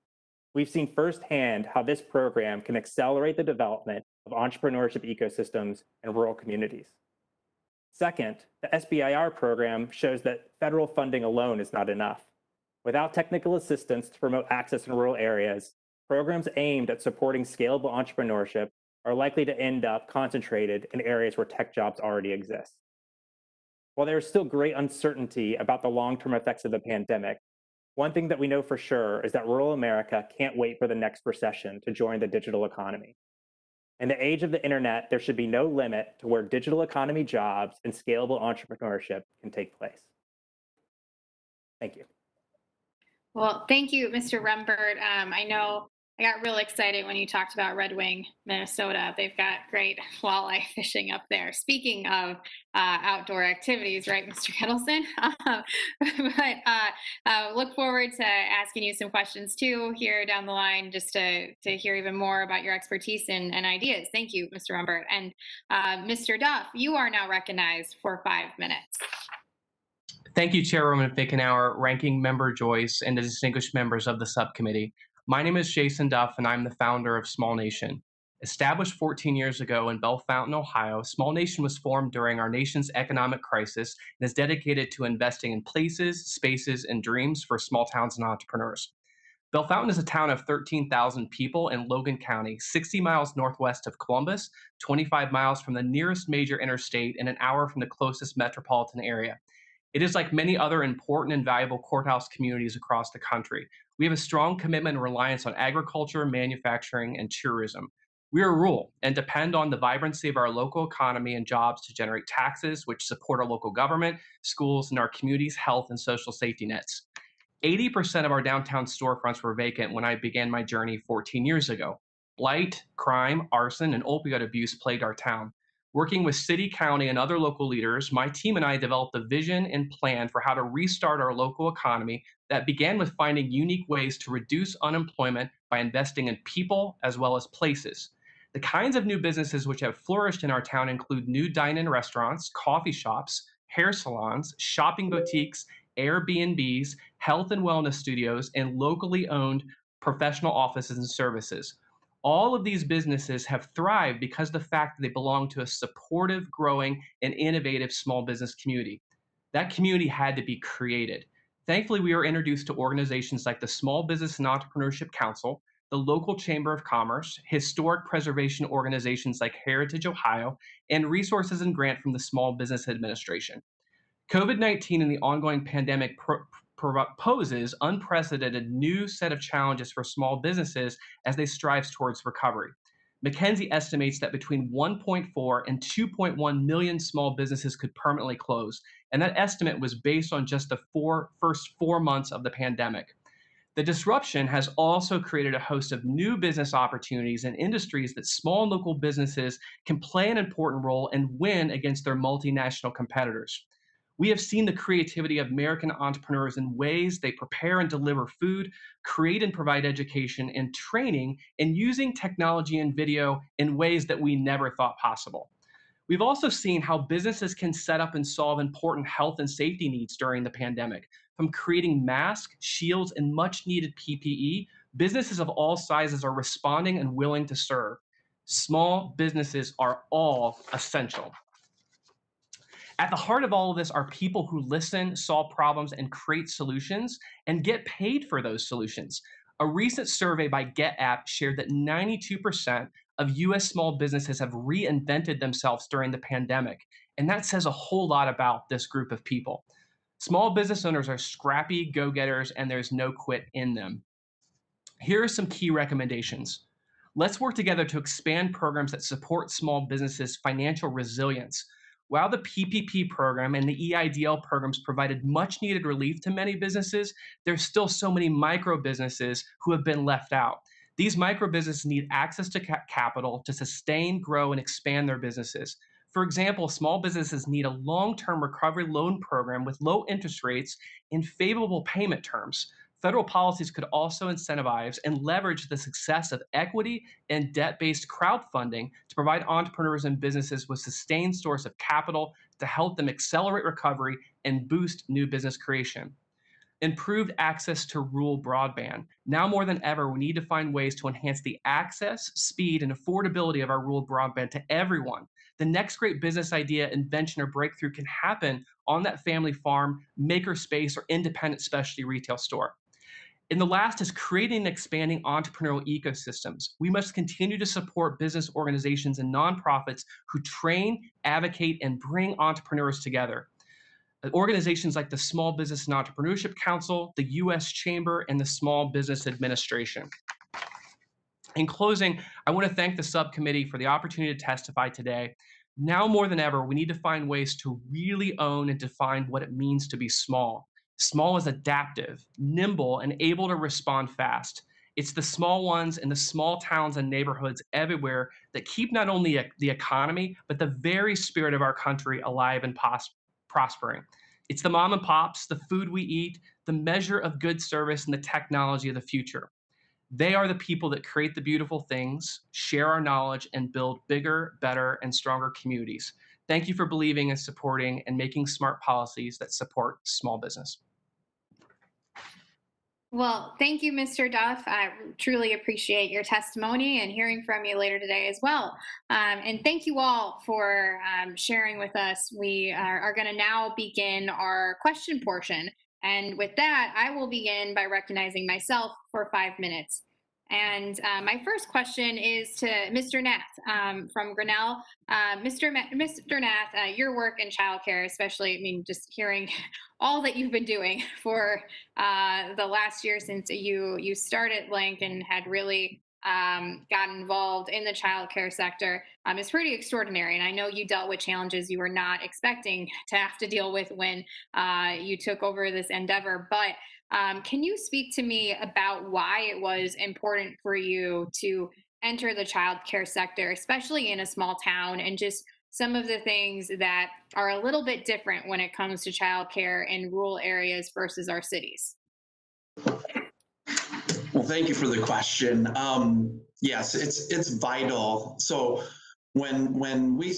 We've seen firsthand how this program can accelerate the development of entrepreneurship ecosystems in rural communities. Second, the SBIR program shows that federal funding alone is not enough. Without technical assistance to promote access in rural areas, programs aimed at supporting scalable entrepreneurship are likely to end up concentrated in areas where tech jobs already exist. While there is still great uncertainty about the long-term effects of the pandemic, one thing that we know for sure is that rural America can't wait for the next recession to join the digital economy. In the age of the internet, there should be no limit to where digital economy jobs and scalable entrepreneurship can take place. Thank you. Well, thank you, Mr. Rembert. I know I got real excited when you talked about Red Wing, Minnesota. They've got great walleye fishing up there. Speaking of outdoor activities, right, Mr. Kettleson? But look forward to asking you some questions too here down the line, just to hear even more about your expertise and ideas. Thank you, Mr. Rembert. And Mr. Duff, you are now recognized for 5 minutes. Thank you, Chairwoman Fickenauer, Ranking Member Joyce, and the distinguished members of the subcommittee. My name is Jason Duff, and I'm the founder of Small Nation. Established 14 years ago in Belle Fountain, Ohio, Small Nation was formed during our nation's economic crisis and is dedicated to investing in places, spaces, and dreams for small towns and entrepreneurs. Belle Fountain is a town of 13,000 people in Logan County, 60 miles northwest of Columbus, 25 miles from the nearest major interstate, and an hour from the closest metropolitan area. It is like many other important and valuable courthouse communities across the country. We have a strong commitment and reliance on agriculture, manufacturing, and tourism. We are rural and depend on the vibrancy of our local economy and jobs to generate taxes, which support our local government, schools, and our community's health and social safety nets. 80% of our downtown storefronts were vacant when I began my journey 14 years ago. Blight, crime, arson, and opioid abuse plagued our town. Working with city, county, and other local leaders, my team and I developed a vision and plan for how to restart our local economy that began with finding unique ways to reduce unemployment by investing in people as well as places. The kinds of new businesses which have flourished in our town include new dine-in restaurants, coffee shops, hair salons, shopping boutiques, Airbnbs, health and wellness studios, and locally owned professional offices and services. All of these businesses have thrived because of the fact that they belong to a supportive, growing, and innovative small business community. That community had to be created. Thankfully, we were introduced to organizations like the Small Business and Entrepreneurship Council, the local Chamber of Commerce, historic preservation organizations like Heritage Ohio, and resources and grant from the Small Business Administration. COVID-19 and the ongoing pandemic poses unprecedented new set of challenges for small businesses as they strive towards recovery. McKinsey estimates that between 1.4 and 2.1 million small businesses could permanently close, and that estimate was based on just the first 4 months of the pandemic. The disruption has also created a host of new business opportunities in industries that small and local businesses can play an important role and win against their multinational competitors. We have seen the creativity of American entrepreneurs in ways they prepare and deliver food, create and provide education and training, and using technology and video in ways that we never thought possible. We've also seen how businesses can set up and solve important health and safety needs during the pandemic. From creating masks, shields, and much needed PPE, businesses of all sizes are responding and willing to serve. Small businesses are all essential. At the heart of all of this are people who listen, solve problems, and create solutions and get paid for those solutions. A recent survey by GetApp shared that 92% of US small businesses have reinvented themselves during the pandemic, and that says a whole lot about this group of people. Small business owners are scrappy go-getters, and there's no quit in them. Here are some key recommendations. Let's work together to expand programs that support small businesses' financial resilience. While the PPP program and the EIDL programs provided much needed relief to many businesses, there's still so many micro businesses who have been left out. These micro businesses need access to capital to sustain, grow, and expand their businesses. For example, small businesses need a long-term recovery loan program with low interest rates and favorable payment terms. Federal policies could also incentivize and leverage the success of equity and debt-based crowdfunding to provide entrepreneurs and businesses with sustained source of capital to help them accelerate recovery and boost new business creation. Improved access to rural broadband. Now more than ever, we need to find ways to enhance the access, speed, and affordability of our rural broadband to everyone. The next great business idea, invention, or breakthrough can happen on that family farm, maker space, or independent specialty retail store. And the last is creating and expanding entrepreneurial ecosystems. We must continue to support business organizations and nonprofits who train, advocate, and bring entrepreneurs together. Organizations like the Small Business and Entrepreneurship Council, the U.S. Chamber, and the Small Business Administration. In closing, I want to thank the subcommittee for the opportunity to testify today. Now more than ever, we need to find ways to really own and define what it means to be small. Small is adaptive, nimble, and able to respond fast. It's the small ones in the small towns and neighborhoods everywhere that keep not only the economy, but the very spirit of our country alive and prospering. It's the mom and pops, the food we eat, the measure of good service, and the technology of the future. They are the people that create the beautiful things, share our knowledge, and build bigger, better, and stronger communities. Thank you for believing and supporting and making smart policies that support small business. Well, thank you, Mr. Duff. I truly appreciate your testimony and hearing from you later today as well. And thank you all for sharing with us. We are going to now begin our question portion. And with that, I will begin by recognizing myself for 5 minutes. And my first question is to Mr. Nath from Grinnell. Mr. Nath, your work in childcare, especially, I mean, just hearing all that you've been doing for the last year since you started Link and had really gotten involved in the childcare sector is pretty extraordinary. And I know you dealt with challenges you were not expecting to have to deal with when you took over this endeavor. But can you speak to me about why it was important for you to enter the childcare sector, especially in a small town, and just some of the things that are a little bit different when it comes to childcare in rural areas versus our cities? Well, thank you for the question. Yes, it's vital. So when we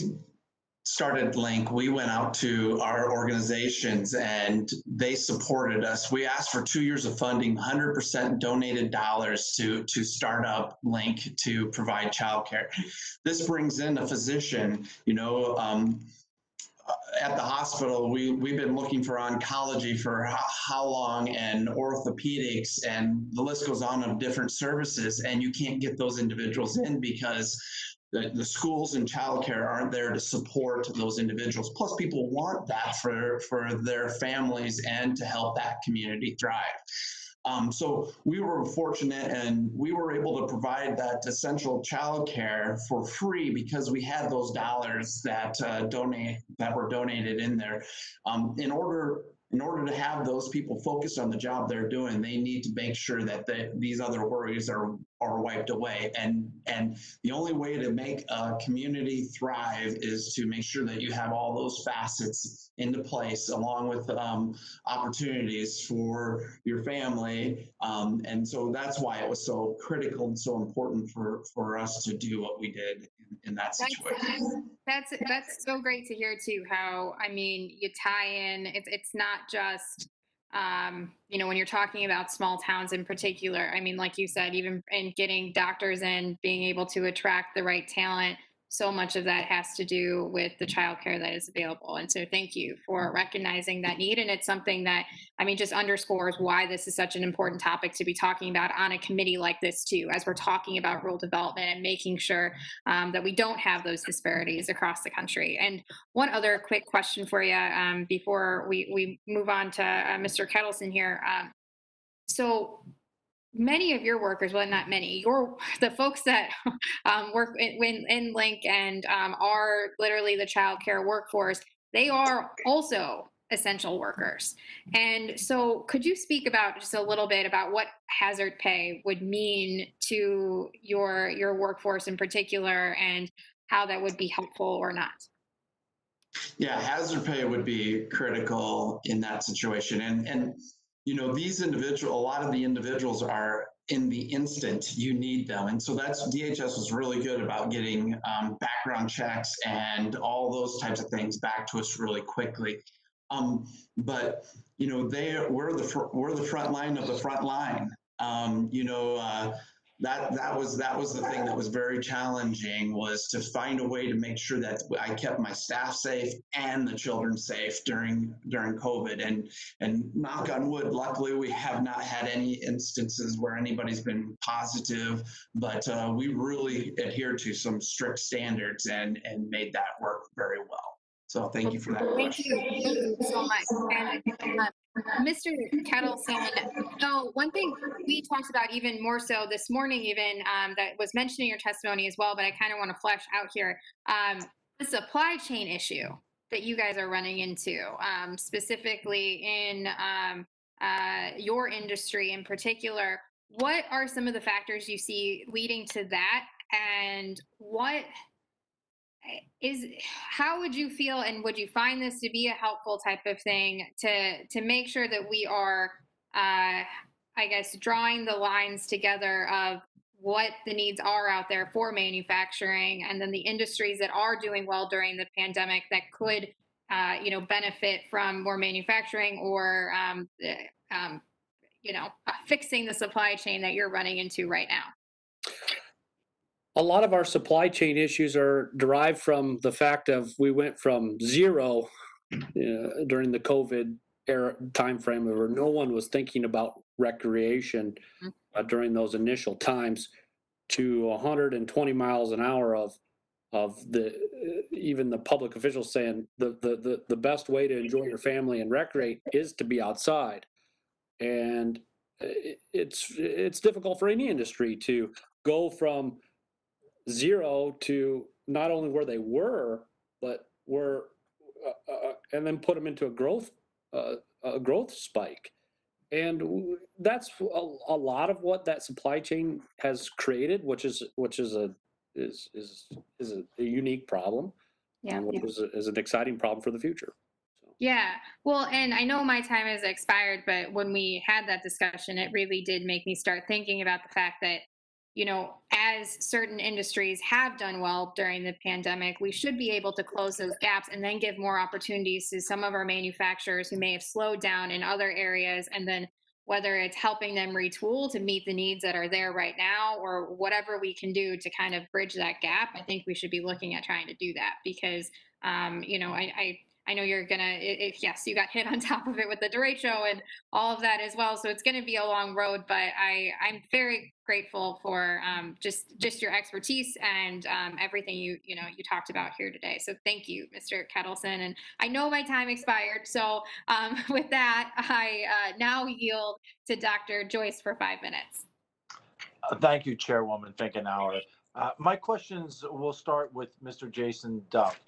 started Link, we went out to our organizations and they supported us. We asked for 2 years of funding, 100% donated dollars to start up Link to provide childcare. This brings in a physician, at the hospital, we've been looking for oncology for how long, and orthopedics, and the list goes on of different services, and you can't get those individuals in because the schools and childcare aren't there to support those individuals. Plus, people want that for their families and to help that community thrive. So we were fortunate and we were able to provide that essential childcare for free because we had those dollars that were donated in there. In order to have those people focus on the job they're doing, they need to make sure that these other worries are or wiped away. And the only way to make a community thrive is to make sure that you have all those facets into place, along with opportunities for your family. And so that's why it was so critical and so important for us to do what we did in that situation. That's so great to hear too. How, I mean, you tie in. It's not just when you're talking about small towns in particular. I mean, like you said, even in getting doctors in, being able to attract the right talent. So much of that has to do with the childcare that is available. And so thank you for recognizing that need. And it's something that, I mean, just underscores why this is such an important topic to be talking about on a committee like this too, as we're talking about rural development and making sure that we don't have those disparities across the country. And one other quick question for you before we move on to Mr. Kettleson here. So many of your workers, well, not many, the folks that work in Link and are literally the childcare workforce, they are also essential workers. And so could you speak about just a little bit about what hazard pay would mean to your workforce in particular, and how that would be helpful or not? Yeah, hazard pay would be critical in that situation. And these individuals, a lot of the individuals are in the instant you need them. And so DHS was really good about getting background checks and all those types of things back to us really quickly. But we're the front line of the front line. That was the thing that was very challenging, was to find a way to make sure that I kept my staff safe and the children safe during COVID. And knock on wood, luckily we have not had any instances where anybody's been positive, but we really adhered to some strict standards and made that work very well. So thank you for that question. Thank you so much. And Mr. Kettleson, one thing we talked about even more so this morning, even that was mentioned in your testimony as well, but I kind of want to flesh out here, the supply chain issue that you guys are running into, specifically in your industry in particular. What are some of the factors you see leading to that, and how would you feel, and would you find this to be a helpful type of thing to make sure that we are I guess drawing the lines together of what the needs are out there for manufacturing, and then the industries that are doing well during the pandemic that could benefit from more manufacturing, or fixing the supply chain that you're running into right now? A lot of our supply chain issues are derived from the fact of we went from zero during the COVID era timeframe, where no one was thinking about recreation during those initial times, to 120 miles an hour of even the public officials saying the best way to enjoy your family and recreate is to be outside. And it's difficult for any industry to go from zero to not only where they were, but and then put them into a growth spike. And that's a lot of what that supply chain has created, which is a unique problem, and which is an exciting problem for the future. Yeah, well, and I know my time has expired, but when we had that discussion, it really did make me start thinking about the fact that, as certain industries have done well during the pandemic, we should be able to close those gaps and then give more opportunities to some of our manufacturers who may have slowed down in other areas. And then whether it's helping them retool to meet the needs that are there right now, or whatever we can do to kind of bridge that gap, I think we should be looking at trying to do that, because, I know you're gonna, yes, you got hit on top of it with the derecho and all of that as well. So it's gonna be a long road, but I'm very grateful for just your expertise and everything you talked about here today. So thank you, Mr. Kettleson. And I know my time expired, so with that, I now yield to Dr. Joyce for 5 minutes. Thank you, Chairwoman Finkenauer. My questions will start with Mr. Jason Duff.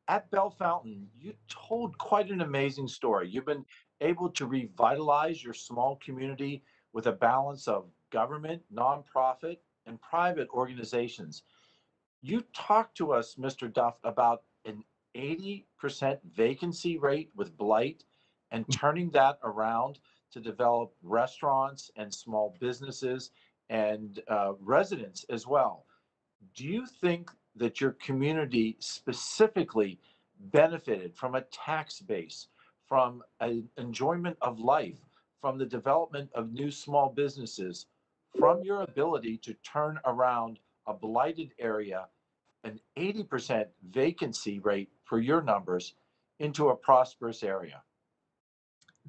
At Bell Fountain, you told quite an amazing story. You've been able to revitalize your small community with a balance of government, nonprofit, and private organizations. You talked to us, Mr. Duff, about an 80% vacancy rate with blight and turning that around to develop restaurants and small businesses and residents as well. Do you think that your community specifically benefited from a tax base, from an enjoyment of life, from the development of new small businesses, from your ability to turn around a blighted area, an 80% vacancy rate for your numbers, into a prosperous area?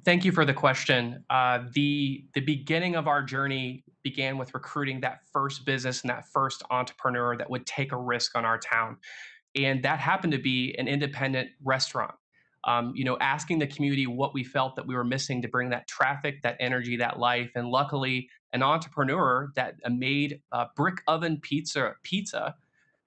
Thank you for the question. The beginning of our journey began with recruiting that first business and that first entrepreneur that would take a risk on our town, and that happened to be an independent restaurant. Asking the community what we felt that we were missing to bring that traffic, that energy, that life, and luckily, an entrepreneur that made brick oven pizza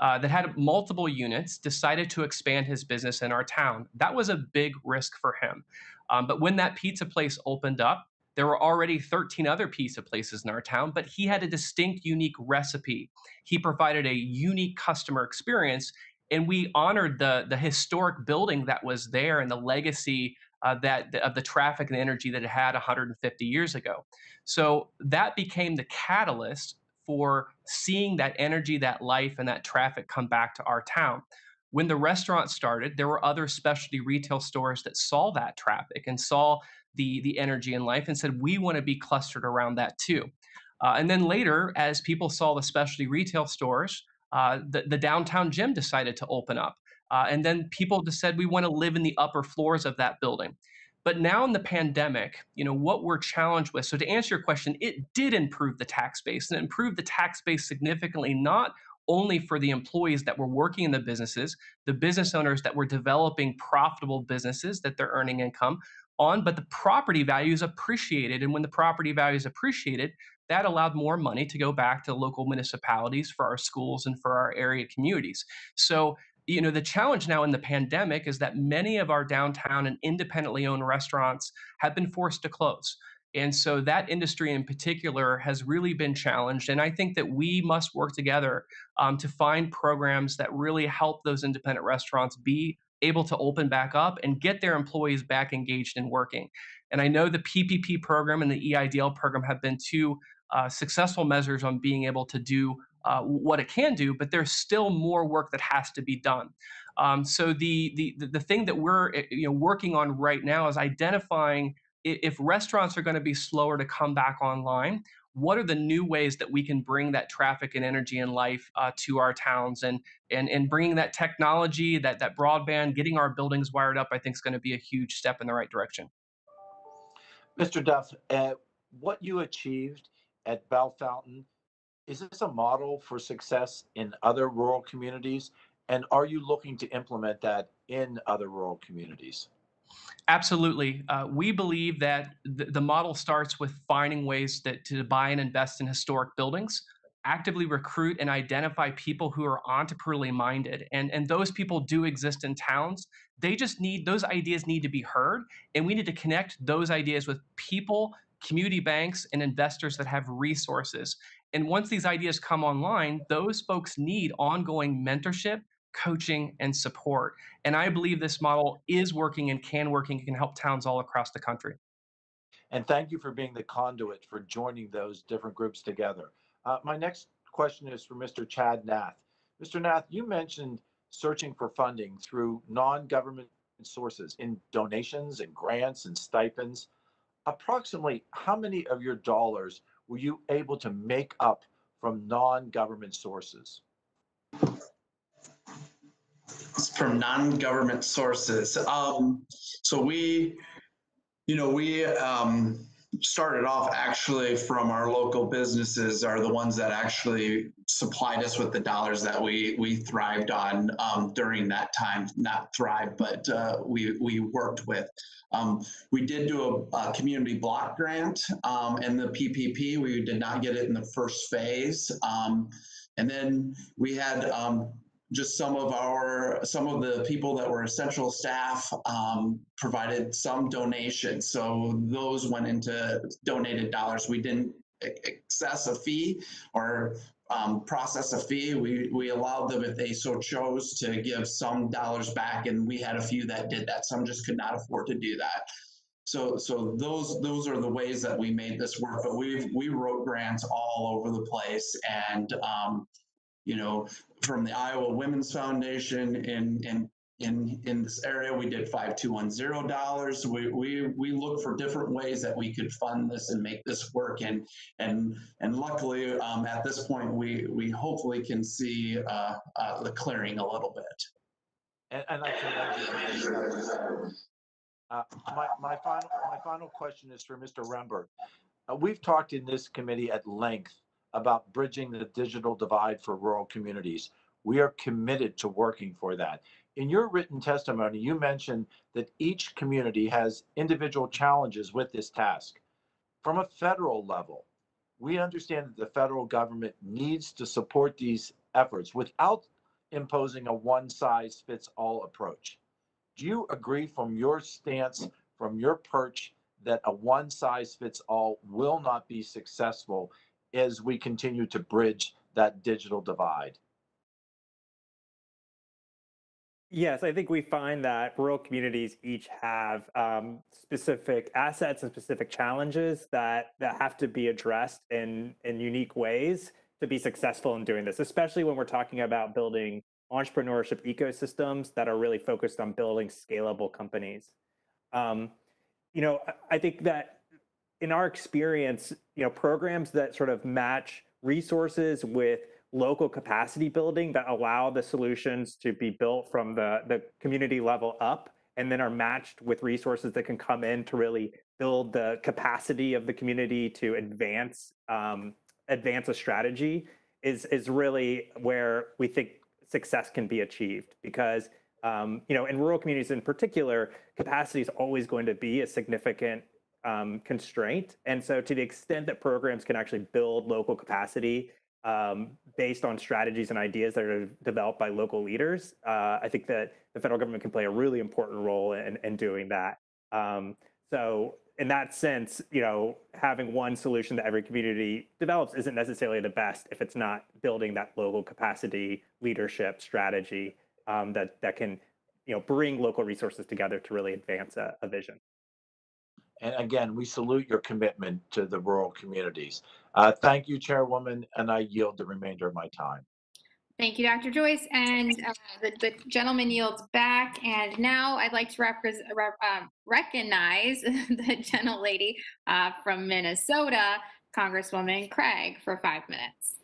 that had multiple units decided to expand his business in our town. That was a big risk for him. But when that pizza place opened up, there were already 13 other pizza places in our town, but he had a distinct, unique recipe. He provided a unique customer experience, and we honored the historic building that was there and the legacy that of the traffic and energy that it had 150 years ago. So that became the catalyst for seeing that energy, that life, and that traffic come back to our town. When the restaurant started, there were other specialty retail stores that saw that traffic and saw the energy and life and said, we want to be clustered around that too. And then later, as people saw the specialty retail stores, the downtown gym decided to open up. And then people just said, we want to live in the upper floors of that building. But now in the pandemic, what we're challenged with. So to answer your question, it did improve the tax base, and it improved the tax base significantly, not only for the employees that were working in the businesses, the business owners that were developing profitable businesses that they're earning income on, but the property values appreciated. And when the property values appreciated, that allowed more money to go back to local municipalities for our schools and for our area communities. So the challenge now in the pandemic is that many of our downtown and independently owned restaurants have been forced to close. And so that industry in particular has really been challenged. And I think that we must work together to find programs that really help those independent restaurants be able to open back up and get their employees back engaged in working. And I know the PPP program and the EIDL program have been two successful measures on being able to do what it can do, but there's still more work that has to be done. So the thing that we're working on right now is identifying if restaurants are going to be slower to come back online, what are the new ways that we can bring that traffic and energy and life to our towns, and bringing that technology, that broadband, getting our buildings wired up, I think is going to be a huge step in the right direction. Mr. Duff, what you achieved at Bell Fountain, is this a model for success in other rural communities? And are you looking to implement that in other rural communities? Absolutely. We believe that the model starts with finding ways to buy and invest in historic buildings, actively recruit and identify people who are entrepreneurially minded. And those people do exist in towns. Those ideas need to be heard. And we need to connect those ideas with people, community banks, and investors that have resources. And once these ideas come online, those folks need ongoing mentorship, coaching, and support. And I believe this model is working and can help towns all across the country. And thank you for being the conduit for joining those different groups together. My next question is for Mr. Chad Nath. Mr. Nath, you mentioned searching for funding through non-government sources in donations and grants and stipends. Approximately how many of your dollars were you able to make up from non-government sources? From non-government sources. So we started off actually from our local businesses are the ones that actually supplied us with the dollars that we thrived on during that time. Not thrived, but we worked with. We did do a community block grant and the PPP. We did not get it in the first phase. And then we had just some of the people that were essential staff provided some donations. So those went into donated dollars. We didn't access a fee or process a fee, we allowed them, if they so chose, to give some dollars back, and we had a few that did that. Some just could not afford to do that. So those are the ways that we made this work. But we wrote grants all over the place, and from the Iowa Women's Foundation in this area, we did $5210. We look for different ways that we could fund this and make this work, and luckily at this point we hopefully can see the clearing a little bit. And I commend you for those efforts. My final question is for Mr. Rembert. We've talked in this committee at length about bridging the digital divide for rural communities. We are committed to working for that. In your written testimony, you mentioned that each community has individual challenges with this task. From a federal level, we understand that the federal government needs to support these efforts without imposing a one-size-fits-all approach. Do you agree from your stance, from your perch, that a one-size-fits-all will not be successful as we continue to bridge that digital divide? Yes, I think we find that rural communities each have specific assets and specific challenges that have to be addressed in unique ways to be successful in doing this, especially when we're talking about building entrepreneurship ecosystems that are really focused on building scalable companies. I think that in our experience, programs that sort of match resources with local capacity building that allow the solutions to be built from the community level up, and then are matched with resources that can come in to really build the capacity of the community to advance a strategy is really where we think success can be achieved. Because in rural communities in particular, capacity is always going to be a significant constraint. And so to the extent that programs can actually build local capacity based on strategies and ideas that are developed by local leaders, I think that the federal government can play a really important role in doing that. So in that sense, having one solution that every community develops isn't necessarily the best if it's not building that local capacity leadership strategy that can bring local resources together to really advance a vision. And again, we salute your commitment to the rural communities. Thank you, Chairwoman, and I yield the remainder of my time. Thank you, Dr. Joyce. And the gentleman yields back. And now I'd like to recognize the gentlelady from Minnesota, Congresswoman Craig, for 5 minutes.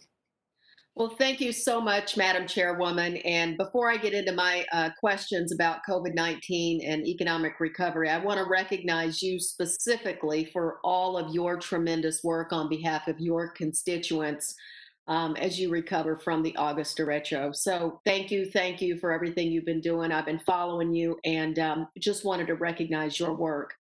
Well, thank you so much, Madam Chairwoman. And before I get into my questions about COVID-19 and economic recovery, I want to recognize you specifically for all of your tremendous work on behalf of your constituents as you recover from the August derecho. So thank you for everything you've been doing. I've been following you and just wanted to recognize your work.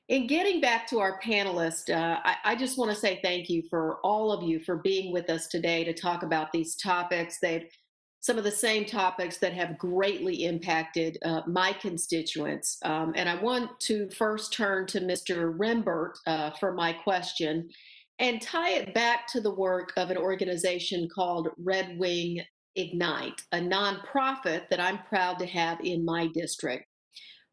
In getting back to our panelists, I just want to say thank you for all of you for being with us today to talk about these topics. They've some of the same topics that have greatly impacted my constituents. And I want to first turn to Mr. Rembert for my question and tie it back to the work of an organization called Red Wing Ignite, a nonprofit that I'm proud to have in my district.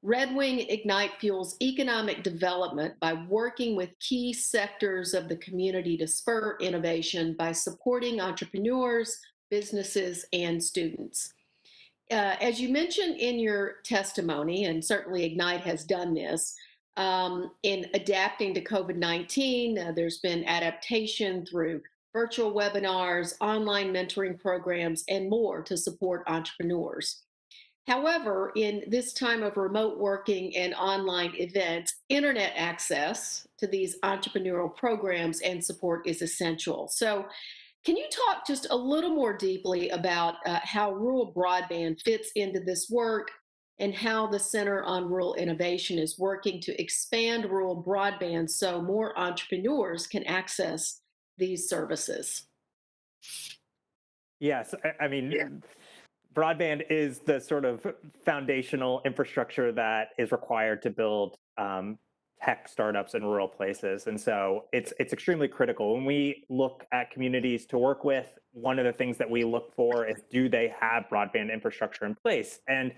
Red Wing Ignite fuels economic development by working with key sectors of the community to spur innovation by supporting entrepreneurs, businesses, and students. As you mentioned in your testimony, and certainly Ignite has done this, in adapting to COVID-19, there's been adaptation through virtual webinars, online mentoring programs, and more to support entrepreneurs. However, in this time of remote working and online events, internet access to these entrepreneurial programs and support is essential. So can you talk just a little more deeply about how rural broadband fits into this work and how the Center on Rural Innovation is working to expand rural broadband so more entrepreneurs can access these services? Yes, I mean, broadband is the sort of foundational infrastructure that is required to build tech startups in rural places. And so it's extremely critical. When we look at communities to work with, one of the things that we look for is, do they have broadband infrastructure in place? And,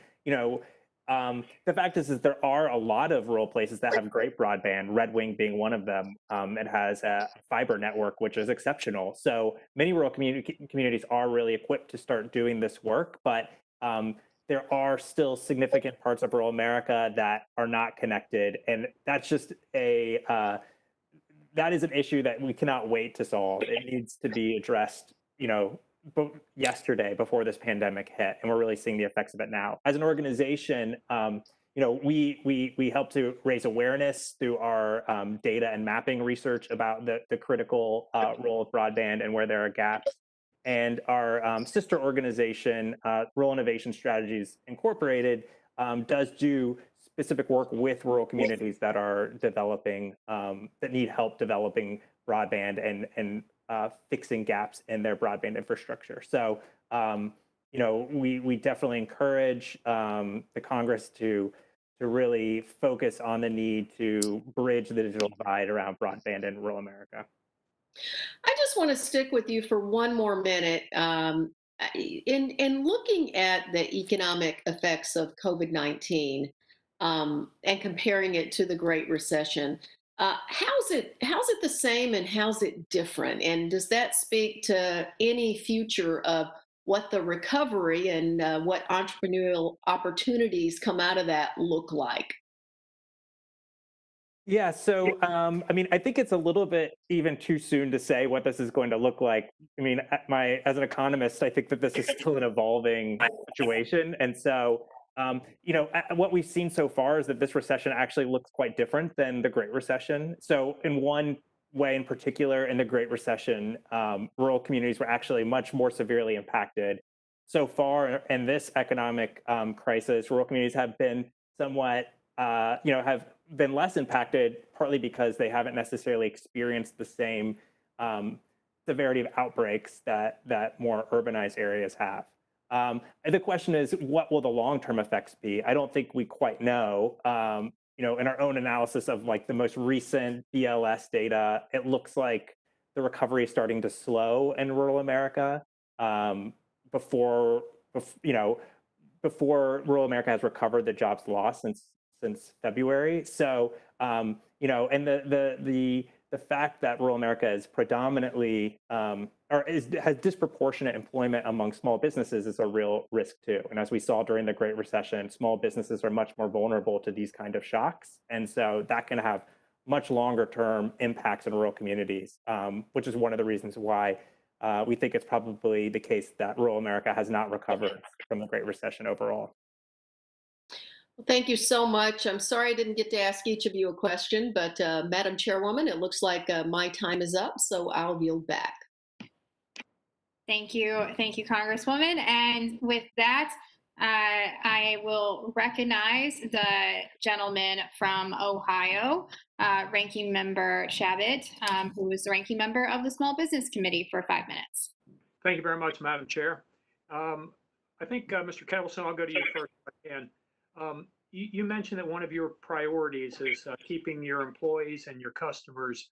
the fact is there are a lot of rural places that have great broadband, Red Wing being one of them. It has a fiber network, which is exceptional. So many rural communities are really equipped to start doing this work, but there are still significant parts of rural America that are not connected. And that's just that is an issue that we cannot wait to solve. It needs to be addressed, yesterday before this pandemic hit, and we're really seeing the effects of it now. As an organization, we help to raise awareness through our data and mapping research about the critical role of broadband and where there are gaps. And our sister organization, Rural Innovation Strategies Incorporated, does do specific work with rural communities that are developing, that need help developing broadband and fixing gaps in their broadband infrastructure. So, we definitely encourage the Congress to really focus on the need to bridge the digital divide around broadband in rural America. I just want to stick with you for one more minute. In looking at the economic effects of COVID-19 and comparing it to the Great Recession, how's it the same and how's it different? And does that speak to any future of what the recovery and what entrepreneurial opportunities come out of that look like? Yeah, so I think it's a little bit even too soon to say what this is going to look like. As an economist, I think that this is still an evolving situation, and so what we've seen so far is that this recession actually looks quite different than the Great Recession. So in one way in particular, in the Great Recession, rural communities were actually much more severely impacted. So far in this economic crisis, rural communities have been somewhat, have been less impacted, partly because they haven't necessarily experienced the same severity of outbreaks that more urbanized areas have. And the question is, what will the long-term effects be? I don't think we quite know. In our own analysis of the most recent BLS data, it looks like the recovery is starting to slow in rural America before rural America has recovered the jobs lost since February. So, and the fact that rural America is predominantly has disproportionate employment among small businesses is a real risk too. And as we saw during the Great Recession, small businesses are much more vulnerable to these kind of shocks. And so that can have much longer term impacts in rural communities, which is one of the reasons why we think it's probably the case that rural America has not recovered from the Great Recession overall. Well, thank you so much. I'm sorry I didn't get to ask each of you a question, but Madam Chairwoman, it looks like my time is up, so I'll yield back. Thank you, Congresswoman. And with that, I will recognize the gentleman from Ohio, Ranking Member Shabbat, who is the ranking member of the Small Business Committee, for 5 minutes. Thank you very much, Madam Chair. I think, Mr. Kettleson, I'll go to you first if I can. You mentioned that one of your priorities is keeping your employees and your customers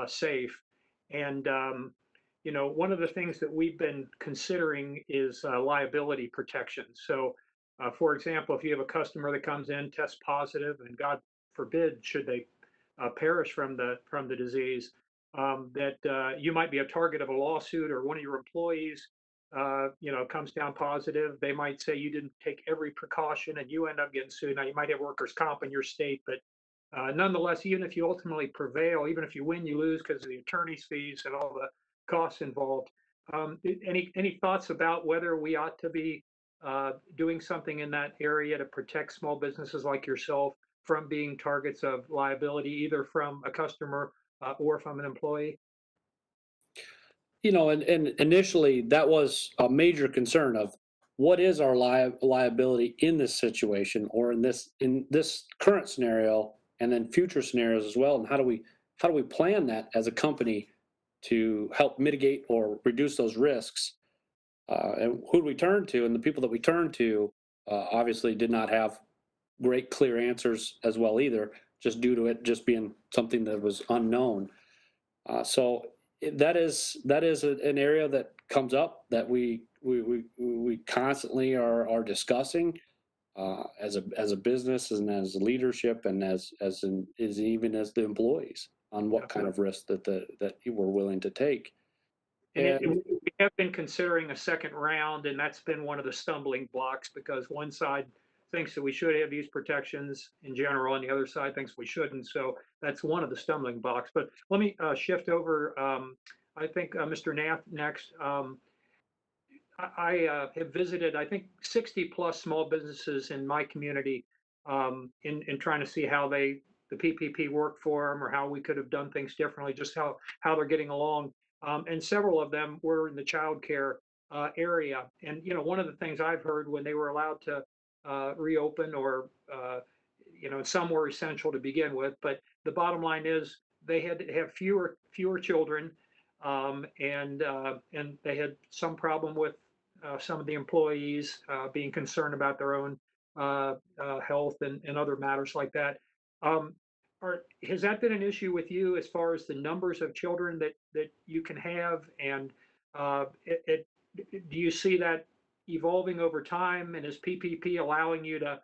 safe. And, one of the things that we've been considering is liability protection. So, for example, if you have a customer that comes in, tests positive, and God forbid, should they perish from the disease, that you might be a target of a lawsuit, or one of your employees comes down positive. They might say you didn't take every precaution and you end up getting sued. Now, you might have workers' comp in your state, but nonetheless, even if you ultimately prevail, even if you win, you lose because of the attorney's fees and all the costs involved. Any thoughts about whether we ought to be doing something in that area to protect small businesses like yourself from being targets of liability, either from a customer or from an employee? And initially that was a major concern of what is our liability in this situation, or in this current scenario, and then future scenarios as well, and how do we plan that as a company to help mitigate or reduce those risks, and who do we turn to? And the people that we turned to obviously did not have great clear answers as well either. just due to it just being something that was unknown. So that is an area that comes up that we constantly are discussing as a business and as a leadership and even as the employees on what kind of risk that we're willing to take. And we have been considering a second round, and that's been one of the stumbling blocks because one side thinks that we should have these protections in general, and the other side thinks we shouldn't. So that's one of the stumbling blocks. But let me shift over. I think Mr. Nath next. I have visited, I think, 60 plus small businesses in my community in trying to see how the PPP worked for them or how we could have done things differently, just how they're getting along. And several of them were in the childcare area. And, you know, one of the things I've heard when they were allowed to reopen or, you know, some were essential to begin with, but the bottom line is they had to have fewer children and they had some problem with some of the employees being concerned about their own health and other matters like that. Um, has that been an issue with you as far as the numbers of children that you can have? And do you see that evolving over time? And is PPP allowing you to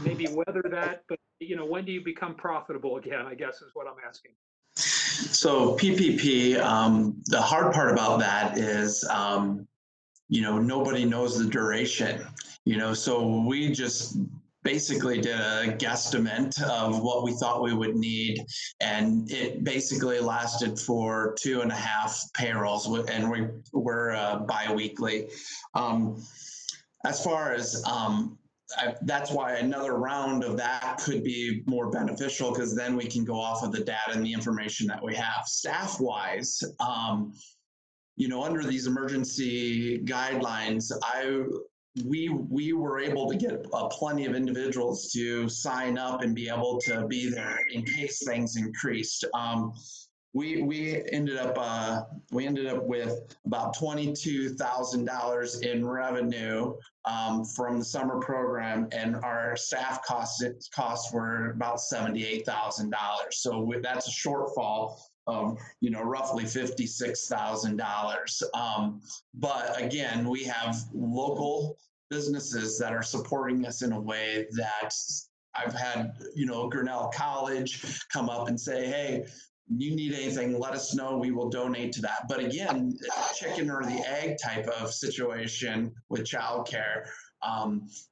maybe weather that? But, you know, when do you become profitable again, I guess is what I'm asking. So PPP, the hard part about that is, you know, nobody knows the duration, you know, so we just basically did a guesstimate of what we thought we would need. And it basically lasted for 2.5 payrolls, and we're bi-weekly. As far as, that's why another round of that could be more beneficial, because then we can go off of the data and the information that we have. Staff-wise, you know, under these emergency guidelines, we were able to get plenty of individuals to sign up and be able to be there in case things increased. We ended up with about $22,000 in revenue from the summer program, and our staff costs were about $78,000. So that's a shortfall of, you know, roughly $56,000. But again, we have local businesses that are supporting us in a way that I've had, you know, Grinnell College come up and say, hey, you need anything, let us know, we will donate to that. But again, it's a chicken or the egg type of situation with childcare.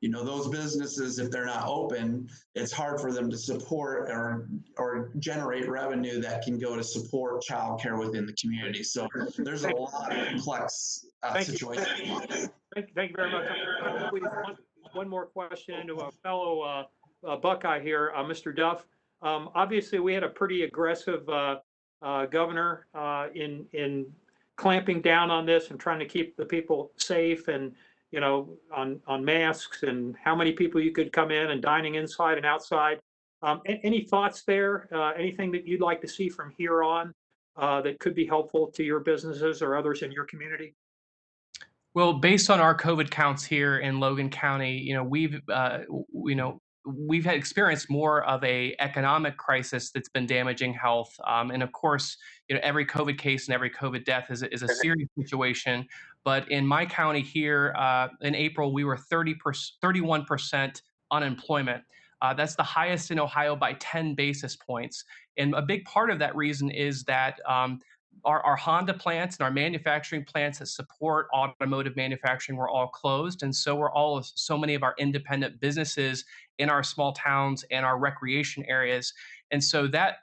You know, those businesses, if they're not open, it's hard for them to support or generate revenue that can go to support childcare within the community. So there's a lot of complex situations. Thank you very much. I'm going to squeeze one more question into a fellow Buckeye here, Mr. Duff. Obviously, we had a pretty aggressive governor in clamping down on this and trying to keep the people safe, and, you know, on masks and how many people you could come in and dining inside and outside. Any thoughts there? Anything that you'd like to see from here on that could be helpful to your businesses or others in your community? Well, based on our COVID counts here in Logan County, you know, we've had experienced more of a economic crisis that's been damaging health. And of course, you know, every COVID case and every COVID death is a serious situation. But in my county here, in April, we were 31% unemployment. That's the highest in Ohio by 10 basis points. And a big part of that reason is that our Honda plants and our manufacturing plants that support automotive manufacturing were all closed, and so were so many of our independent businesses in our small towns and our recreation areas. And so that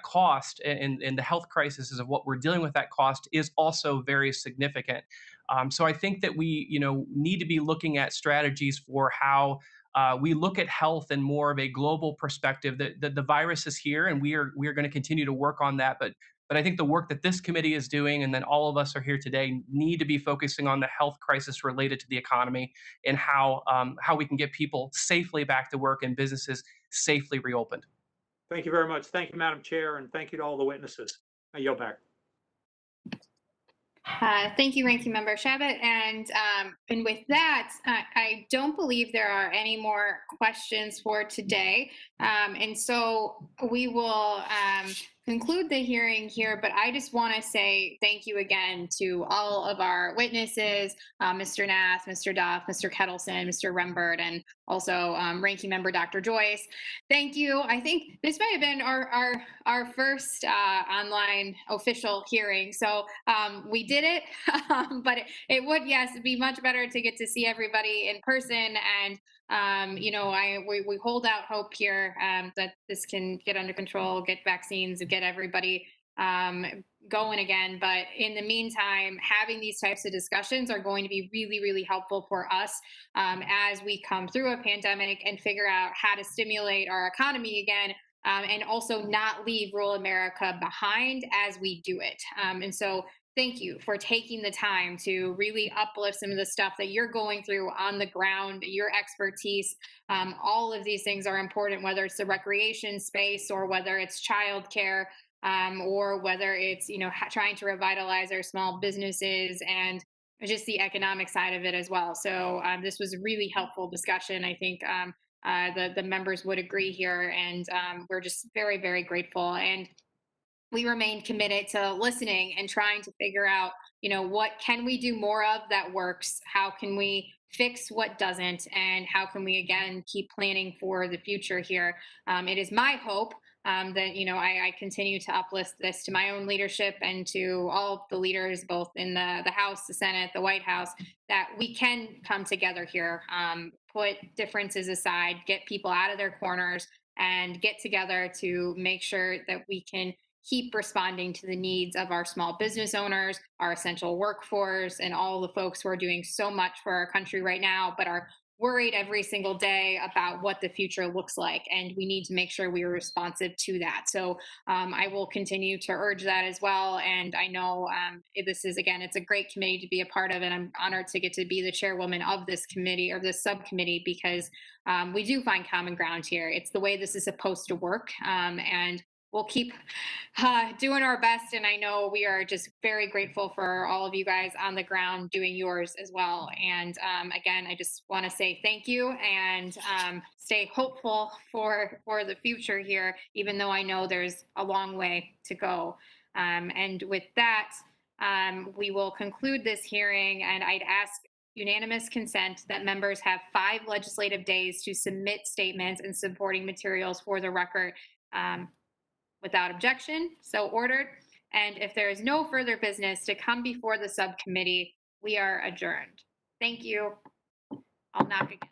cost and the health crisis of what we're dealing with, that cost is also very significant. So I think that we, you know, need to be looking at strategies for how we look at health in more of a global perspective. That the virus is here, and we are going to continue to work on that. But I think the work that this committee is doing, and then all of us are here today, need to be focusing on the health crisis related to the economy and how we can get people safely back to work and businesses safely reopened. Thank you very much. Thank you, Madam Chair, and thank you to all the witnesses. I yield back. Thank you, Ranking Member Shabbat. And with that, I don't believe there are any more questions for today. And so we will conclude the hearing here, but I just want to say thank you again to all of our witnesses, Mr. Nath, Mr. Duff, Mr. Kettleson, Mr. Rembert, and also Ranking Member Dr. Joyce. Thank you. I think this might have been our first online official hearing. So we did it, but it would, yes, be much better to get to see everybody in person. And we hold out hope here that this can get under control, get vaccines, get everybody going again. But in the meantime, having these types of discussions are going to be really, really helpful for us as we come through a pandemic and figure out how to stimulate our economy again. And also not leave rural America behind as we do it. And so thank you for taking the time to really uplift some of the stuff that you're going through on the ground, your expertise. All of these things are important, whether it's the recreation space or whether it's childcare or whether it's, trying to revitalize our small businesses and just the economic side of it as well. So this was a really helpful discussion. I think the members would agree here, and we're just very, very grateful. And we remain committed to listening and trying to figure out, what can we do more of that works? How can we fix what doesn't? And how can we, again, keep planning for the future here? It is my hope that, I continue to uplift this to my own leadership and to all of the leaders, both in the House, the Senate, the White House, that we can come together here, put differences aside, get people out of their corners, and get together to make sure that we can keep responding to the needs of our small business owners, our essential workforce, and all the folks who are doing so much for our country right now, but are worried every single day about what the future looks like. And we need to make sure we are responsive to that. So I will continue to urge that as well. And I know this is, again, it's a great committee to be a part of, and I'm honored to get to be the chairwoman of this committee or this subcommittee, because we do find common ground here. It's the way this is supposed to work. And we'll keep doing our best. And I know we are just very grateful for all of you guys on the ground doing yours as well. And again, I just want to say thank you and stay hopeful for the future here, even though I know there's a long way to go. And with that, we will conclude this hearing, and I'd ask unanimous consent that members have 5 legislative days to submit statements and supporting materials for the record. Without objection, so ordered. And if there is no further business to come before the subcommittee, we are adjourned. Thank you. I'll knock again.